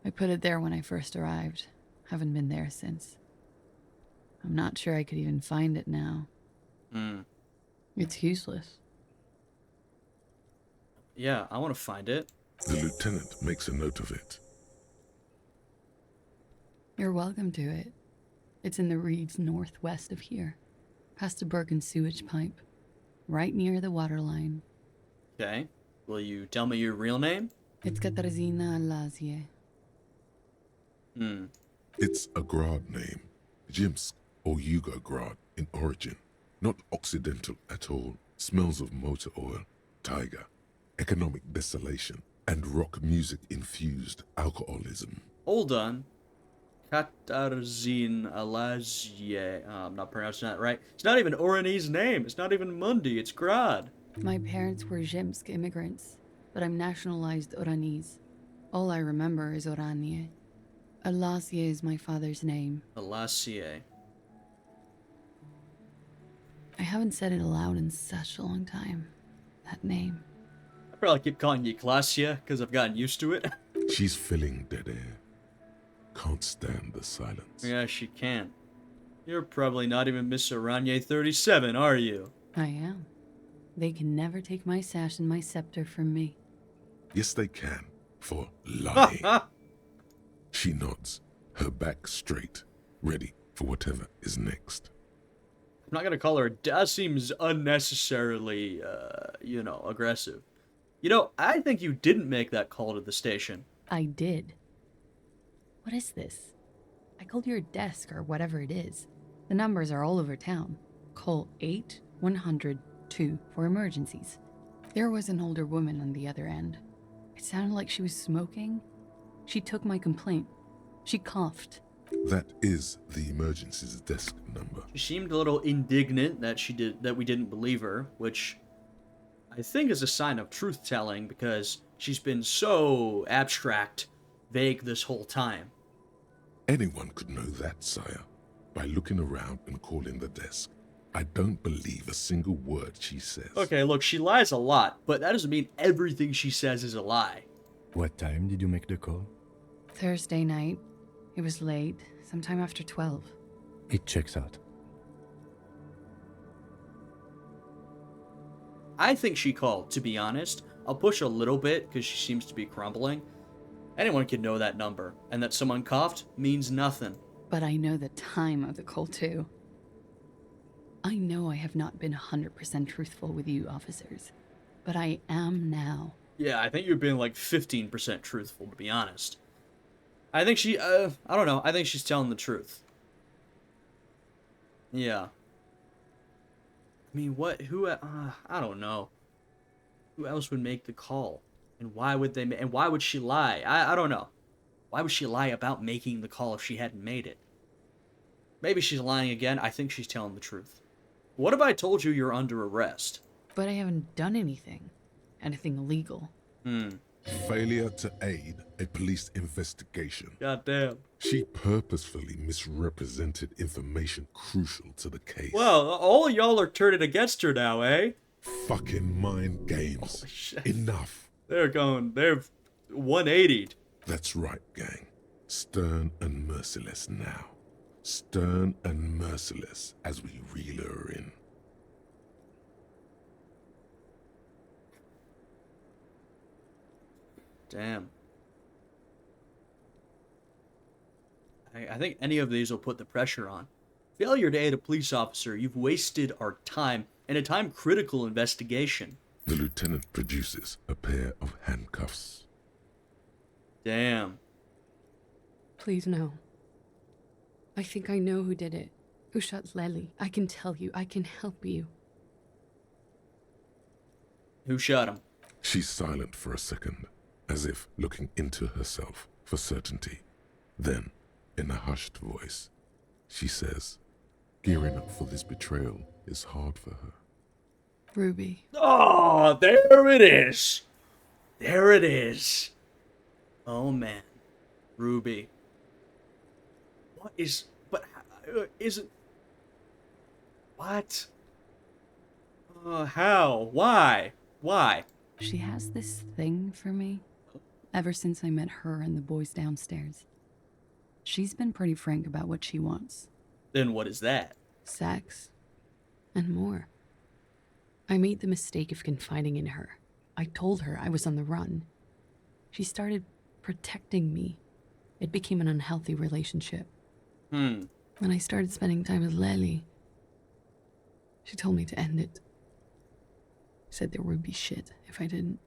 I put it there when I first arrived. Haven't been there since. I'm not sure I could even find it now. It's useless. Yeah, I want to find it. The lieutenant makes a note of it. You're welcome to it. It's in the reeds northwest of here, past a broken sewage pipe, right near the waterline. Okay. Will you tell me your real name? It's Katarzyna Lazie. It's a Grad name, Jimsk or Yugo-Grad in origin. Not Occidental at all. Smells of motor oil, tiger, economic desolation, and rock music infused alcoholism. Hold on. Katarzyna Lazie. I'm not pronouncing that right. It's not even Oranese name. It's not even Mundi. It's Grad. My parents were Zhimsk immigrants, but I'm nationalized Oranese. All I remember is Oranje. Alasie is my father's name. Alasie. I haven't said it aloud in such a long time. That name. I probably keep calling you Klaasje because I've gotten used to it. She's filling dead air. Can't stand the silence. Yeah, she can. You're probably not even Miss Oranje 37, are you? I am. They can never take my sash and my scepter from me. Yes, they can. For lying. She nods, her back straight, ready for whatever is next. I'm not gonna call her. That seems unnecessarily, aggressive. You know, I think you didn't make that call to the station. I did. What is this? I called your desk or whatever it is. The numbers are all over town. Call 8-100-2 for emergencies. There was an older woman on the other end. It sounded like she was smoking. She took my complaint. She coughed. That is the emergency's desk number. She seemed a little indignant that we didn't believe her, which I think is a sign of truth-telling because she's been so abstract, vague this whole time. Anyone could know that, sire, by looking around and calling the desk. I don't believe a single word she says. Okay, look, she lies a lot, but that doesn't mean everything she says is a lie. What time did you make the call? Thursday night. It was late, sometime after 12. It checks out. I think she called, to be honest. I'll push a little bit because she seems to be crumbling. Anyone could know that number, and that someone coughed means nothing. But I know the time of the call, too. I know I have not been 100% truthful with you officers, but I am now. Yeah, I think you've been like 15% truthful, to be honest. I think I don't know. I think she's telling the truth. Yeah. I mean, I don't know. Who else would make the call? And why would and why would she lie? I don't know. Why would she lie about making the call if she hadn't made it? Maybe she's lying again. I think she's telling the truth. What if I told you you're under arrest? But I haven't done anything. Anything illegal. Failure to aid a police investigation. Goddamn. She purposefully misrepresented information crucial to the case. Well, all y'all are turning against her now, eh? Fucking mind games. Holy shit. Enough. They're 180'd. That's right, gang. Stern and merciless now. Stern and merciless as we reel her in. Damn. I think any of these will put the pressure on. Failure to aid a police officer, you've wasted our time in a time-critical investigation. The lieutenant produces a pair of handcuffs. Damn. Please, no. I think I know who did it. Who shot Lely. I can tell you. I can help you. Who shot him? She's silent for a second, as if looking into herself for certainty. Then, in a hushed voice, she says, gearing up for this betrayal is hard for her. Ruby. Oh, there it is. There it is. Oh, man. Ruby. What is... But isn't... What? How? Why? Why? She has this thing for me ever since I met her and the boys downstairs. She's been pretty frank about what she wants. Then what is that? Sex. And more. I made the mistake of confiding in her. I told her I was on the run. She started protecting me. It became an unhealthy relationship. When I started spending time with Lely, she told me to end it. Said there would be shit if I didn't.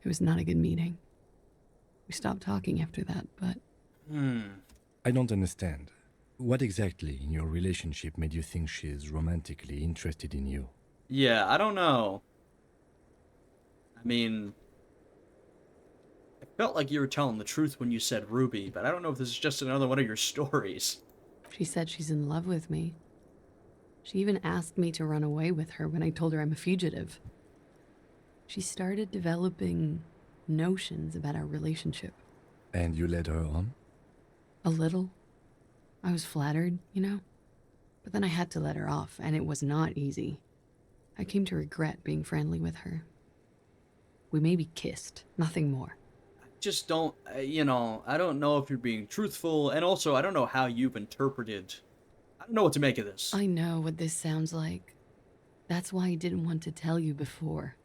It was not a good meeting. We stopped talking after that, but... I don't understand. What exactly in your relationship made you think she's romantically interested in you? Yeah, I don't know. I mean, I felt like you were telling the truth when you said Ruby, but I don't know if this is just another one of your stories. She said she's in love with me. She even asked me to run away with her when I told her I'm a fugitive. She started developing notions about our relationship. And you led her on? A little. I was flattered, you know? But then I had to let her off, and it was not easy. I came to regret being friendly with her. We maybe kissed, nothing more. Just don't, you know, I don't know if you're being truthful, and also I don't know how you've interpreted. I don't know what to make of this. I know what this sounds like. That's why I didn't want to tell you before.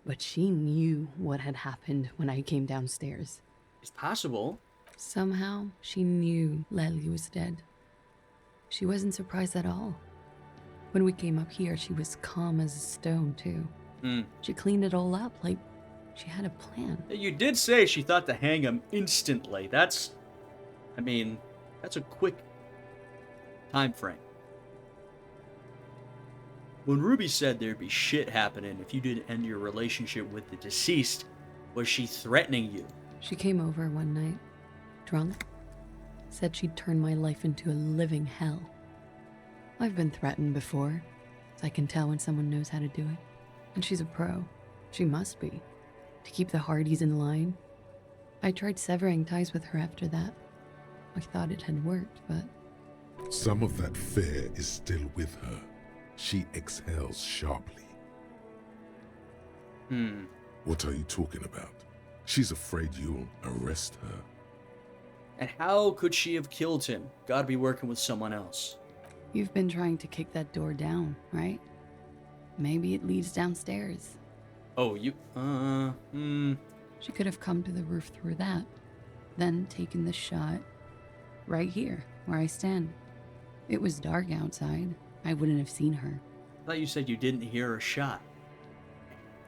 But she knew what had happened when I came downstairs. It's possible. Somehow, she knew Lely was dead. She wasn't surprised at all. When we came up here, she was calm as a stone, too. She cleaned it all up like she had a plan. You did say she thought to hang him instantly. That's a quick time frame. When Ruby said there'd be shit happening if you didn't end your relationship with the deceased, was she threatening you? She came over one night, drunk, said she'd turn my life into a living hell. I've been threatened before, so I can tell when someone knows how to do it. And she's a pro. She must be. To keep the Hardys in line. I tried severing ties with her after that. I thought it had worked, but... Some of that fear is still with her. She exhales sharply. What are you talking about? She's afraid you'll arrest her. And how could she have killed him? Gotta be working with someone else. You've been trying to kick that door down, right? Maybe it leads downstairs. Oh, you... She could have come to the roof through that, then taken the shot right here, where I stand. It was dark outside. I wouldn't have seen her. I thought you said you didn't hear a shot.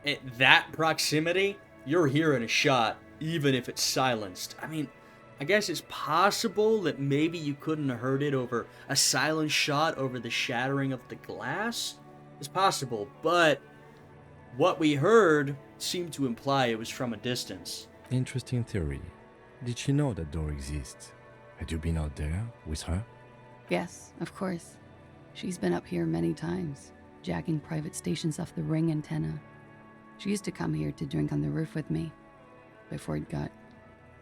At that proximity, you're hearing a shot, even if it's silenced. I mean, I guess it's possible that maybe you couldn't have heard it over a silent shot over the shattering of the glass. It's possible, but what we heard seemed to imply it was from a distance. Interesting theory. Did she know that door exists? Had you been out there with her? Yes, of course. She's been up here many times, jacking private stations off the ring antenna. She used to come here to drink on the roof with me, before it got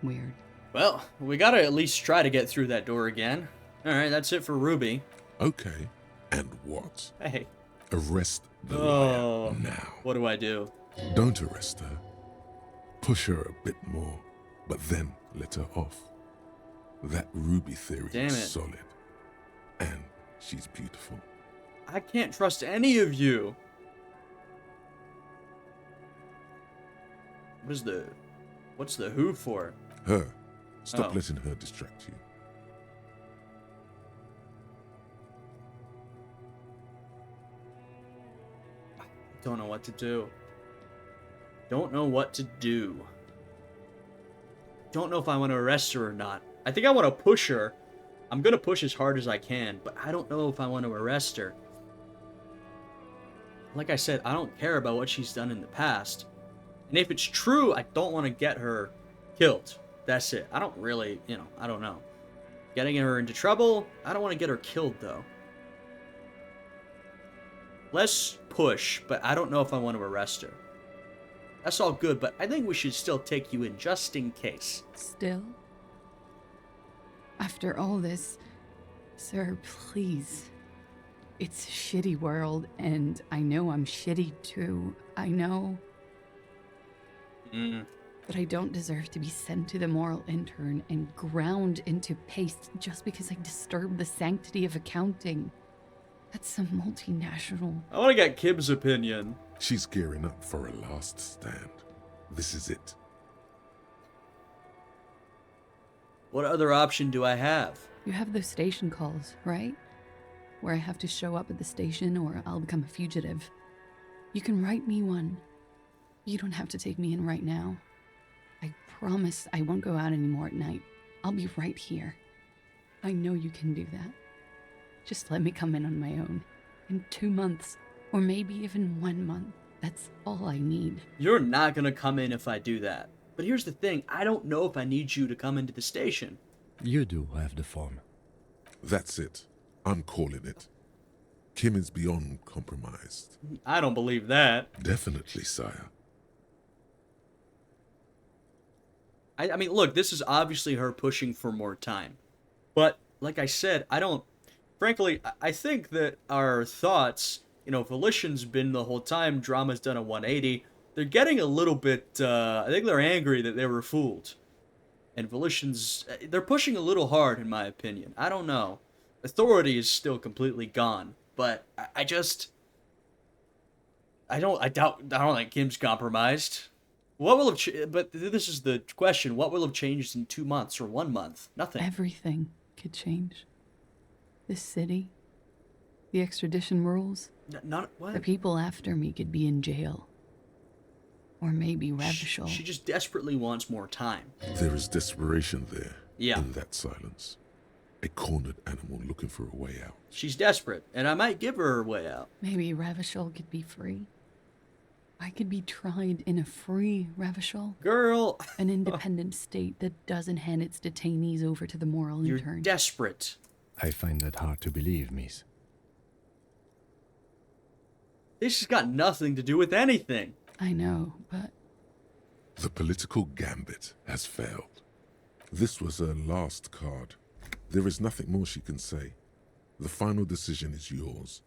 weird. Well, we gotta at least try to get through that door again. Alright, that's it for Ruby. Okay, and what? Hey. Arrest the liar now. What do I do? Don't arrest her. Push her a bit more, but then let her off. That Ruby theory is solid. And she's beautiful. I can't trust any of you. What's the who for? Her. Stop letting her distract you. Don't know what to do. Don't know what to do. Don't know if I want to arrest her or not. I think I want to push her. I'm going to push as hard as I can, but I don't know if I want to arrest her. Like I said, I don't care about what she's done in the past. And if it's true, I don't want to get her killed. That's it. I don't really, I don't know. Getting her into trouble, I don't want to get her killed, though. Let's push, but I don't know if I want to arrest her. That's all good, but I think we should still take you in just in case. Still? After all this, sir, please. It's a shitty world, and I know I'm shitty too. I know. But I don't deserve to be sent to the moral intern and ground into paste just because I disturbed the sanctity of accounting. That's some multinational. I want to get Kim's opinion. She's gearing up for a last stand. This is it. What other option do I have? You have those station calls, right? Where I have to show up at the station or I'll become a fugitive. You can write me one. You don't have to take me in right now. I promise I won't go out anymore at night. I'll be right here. I know you can do that. Just let me come in on my own. In 2 months, or maybe even 1 month. That's all I need. You're not gonna come in if I do that. But here's the thing, I don't know if I need you to come into the station. You do have the form. That's it. I'm calling it. Kim is beyond compromised. I don't believe that. Definitely, sire. I mean, look, this is obviously her pushing for more time. But, like I said, frankly, I think that our thoughts, Volition's been the whole time, Drama's done a 180. They're getting a little bit, I think they're angry that they were fooled. And Volition's, they're pushing a little hard, in my opinion. I don't know. Authority is still completely gone. But I don't think Kim's compromised. What will have but this is the question, what will have changed in 2 months or 1 month? Nothing. Everything could change. This city, the extradition rules, Not what? the people after me could be in jail. Or maybe Ravishal. She just desperately wants more time. There is desperation there. Yeah. In that silence. A cornered animal looking for a way out. She's desperate, and I might give her a way out. Maybe Ravishal could be free. I could be tried in a free Ravishal. Girl! An independent state that doesn't hand its detainees over to the moral intern. You're desperate. I find that hard to believe, miss. This has got nothing to do with anything. I know, but... The political gambit has failed. This was her last card. There is nothing more she can say. The final decision is yours.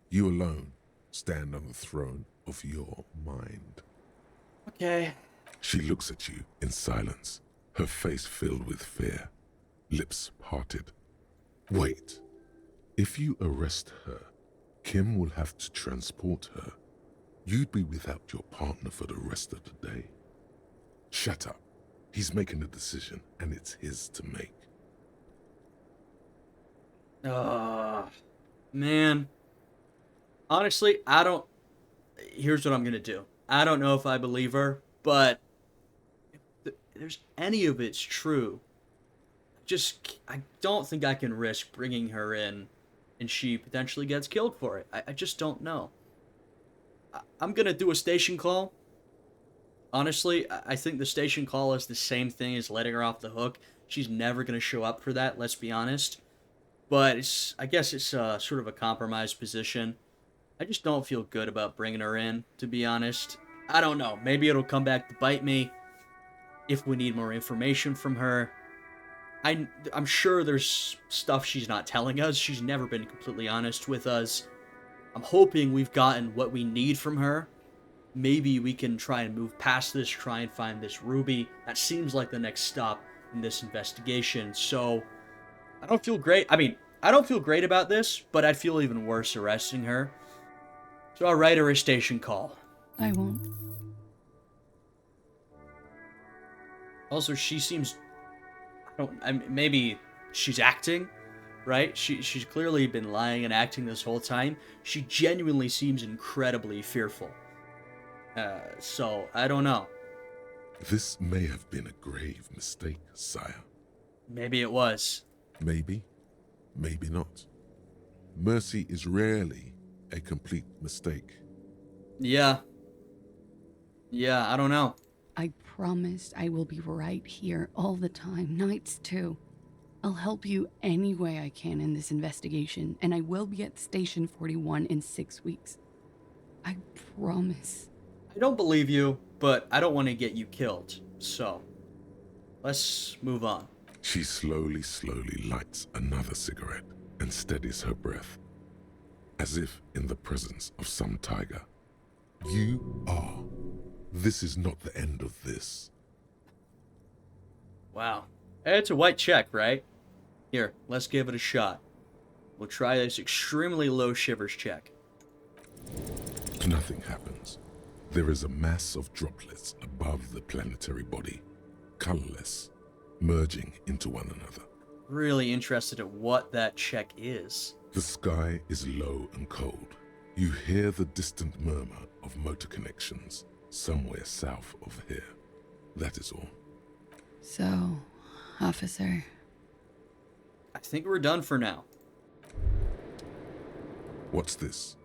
You alone stand on the throne of your mind. Okay. She looks at you in silence, her face filled with fear, lips parted. Wait. If you arrest her, Kim will have to transport her. You'd be without your partner for the rest of the day. Shut up. He's making a decision, and it's his to make. Man. Honestly, here's what I'm gonna do. I don't know if I believe her, but if there's any of it's true, I don't think I can risk bringing her in and she potentially gets killed for it. I just don't know. I'm gonna do a station call. Honestly, I think the station call is the same thing as letting her off the hook. She's never gonna show up for that, let's be honest. But I guess it's sort of a compromised position. I just don't feel good about bringing her in, to be honest. I don't know. Maybe it'll come back to bite me if we need more information from her. I'm sure there's stuff she's not telling us. She's never been completely honest with us. I'm hoping we've gotten what we need from her. Maybe we can try and move past this, try and find this Ruby. That seems like the next stop in this investigation. So, I don't feel great. I mean, I don't feel great about this, but I'd feel even worse arresting her. So I'll write her a station call. I won't. Also, she seems... maybe she's acting, right? She's clearly been lying and acting this whole time. She genuinely seems incredibly fearful. So, I don't know. This may have been a grave mistake, sire. Maybe it was. Maybe. Maybe not. Mercy is rarely a complete mistake. Yeah. Yeah, I don't know. I promised I will be right here all the time, nights too. I'll help you any way I can in this investigation, and I will be at Station 41 in 6 weeks. I promise. I don't believe you, but I don't want to get you killed, so let's move on. She slowly lights another cigarette and steadies her breath. as if in the presence of some tiger. You are. This is not the end of this. Wow. It's a white check, right? Here, let's give it a shot. We'll try this extremely low shivers check. Nothing happens. There is a mass of droplets above the planetary body, colorless, merging into one another. Really interested in what that check is. The sky is low and cold. You hear the distant murmur of motor connections somewhere south of here. That is all. So, officer. I think we're done for now. What's this?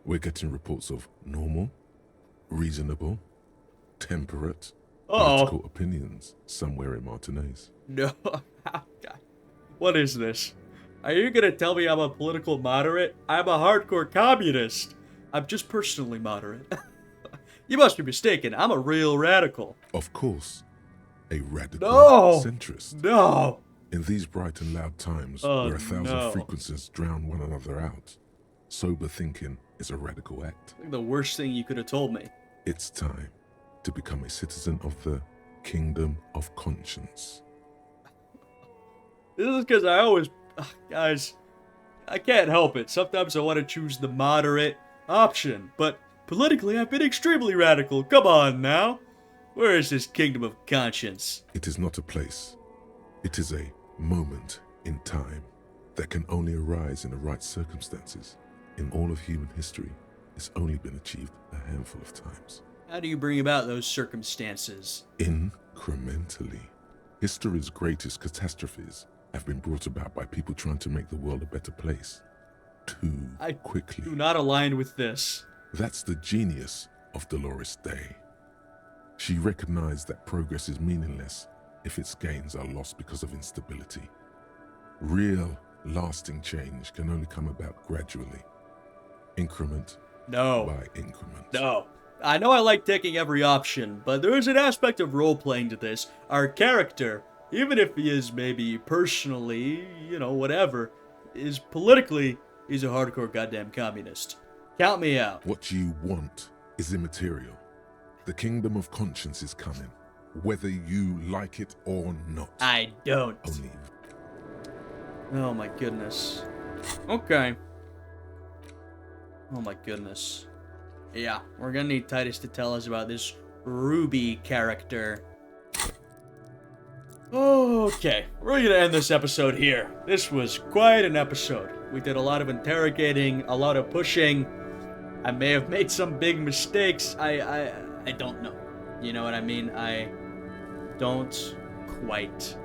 We're getting reports of normal, reasonable, temperate, political opinions somewhere in Martinez. No. What is this? Are you gonna tell me I'm a political moderate? I'm a hardcore communist. I'm just personally moderate. You must be mistaken. I'm a real radical. Of course. A radical centrist. No! In these bright and loud times, where 1,000 frequencies drown one another out, sober thinking is a radical act. The worst thing you could have told me. It's time to become a citizen of the Kingdom of Conscience. This is because I always... guys, I can't help it. Sometimes I want to choose the moderate option, but politically I've been extremely radical. Come on now. Where is this Kingdom of Conscience? It is not a place. It is a moment in time that can only arise in the right circumstances. In all of human history, it's only been achieved a handful of times. How do you bring about those circumstances? Incrementally. History's greatest catastrophes have been brought about by people trying to make the world a better place. Too quickly. Do not align with this. That's the genius of Dolores Day. She recognized that progress is meaningless if its gains are lost because of instability. Real, lasting change can only come about gradually. Increment by increment. No. I know I like taking every option, but there is an aspect of role-playing to this. Our character, even if he is maybe personally, whatever, is politically, he's a hardcore goddamn communist. Count me out. What you want is immaterial. The Kingdom of Conscience is coming, whether you like it or not. I don't. Only. Oh my goodness. Okay. Oh my goodness. Yeah, we're gonna need Titus to tell us about this Ruby character. Okay, we're gonna end this episode here. This was quite an episode. We did a lot of interrogating, a lot of pushing. I may have made some big mistakes. I don't know. You know what I mean? I don't quite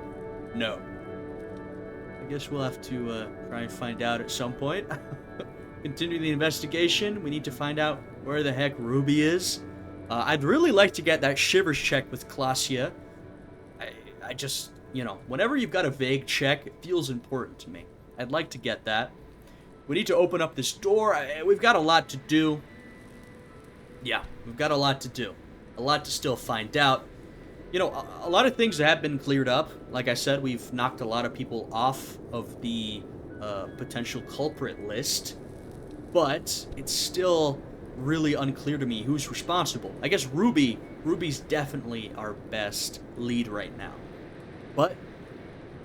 know. I guess we'll have to try and find out at some point. Continue the investigation. We need to find out where the heck Ruby is. I'd really like to get that shivers check with Klaasje. I just, whenever you've got a vague check, it feels important to me. I'd like to get that. We need to open up this door. We've got a lot to do. Yeah, we've got a lot to do. A lot to still find out. A lot of things have been cleared up. Like I said, we've knocked a lot of people off of the potential culprit list. But it's still really unclear to me who's responsible. I guess Ruby's definitely our best lead right now. But,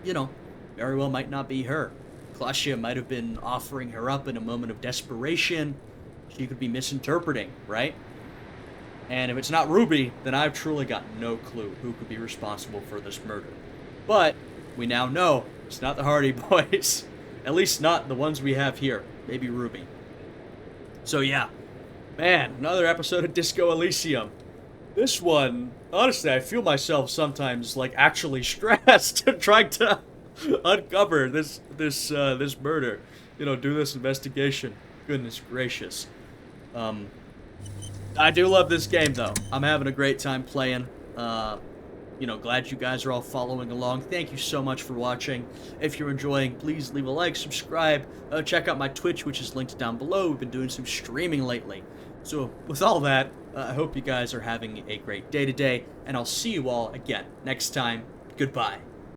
very well might not be her. Klaasje might have been offering her up in a moment of desperation. She could be misinterpreting, right? And if it's not Ruby, then I've truly got no clue who could be responsible for this murder. But we now know it's not the Hardie boys. At least not the ones we have here. Maybe Ruby. So yeah, man, another episode of Disco Elysium. This one, honestly, I feel myself sometimes like actually stressed trying to uncover this murder. Do this investigation. Goodness gracious. I do love this game though. I'm having a great time playing. Glad you guys are all following along. Thank you so much for watching. If you're enjoying, please leave a like, subscribe, check out my Twitch, which is linked down below. We've been doing some streaming lately. So with all that, I hope you guys are having a great day today, and I'll see you all again next time. Goodbye.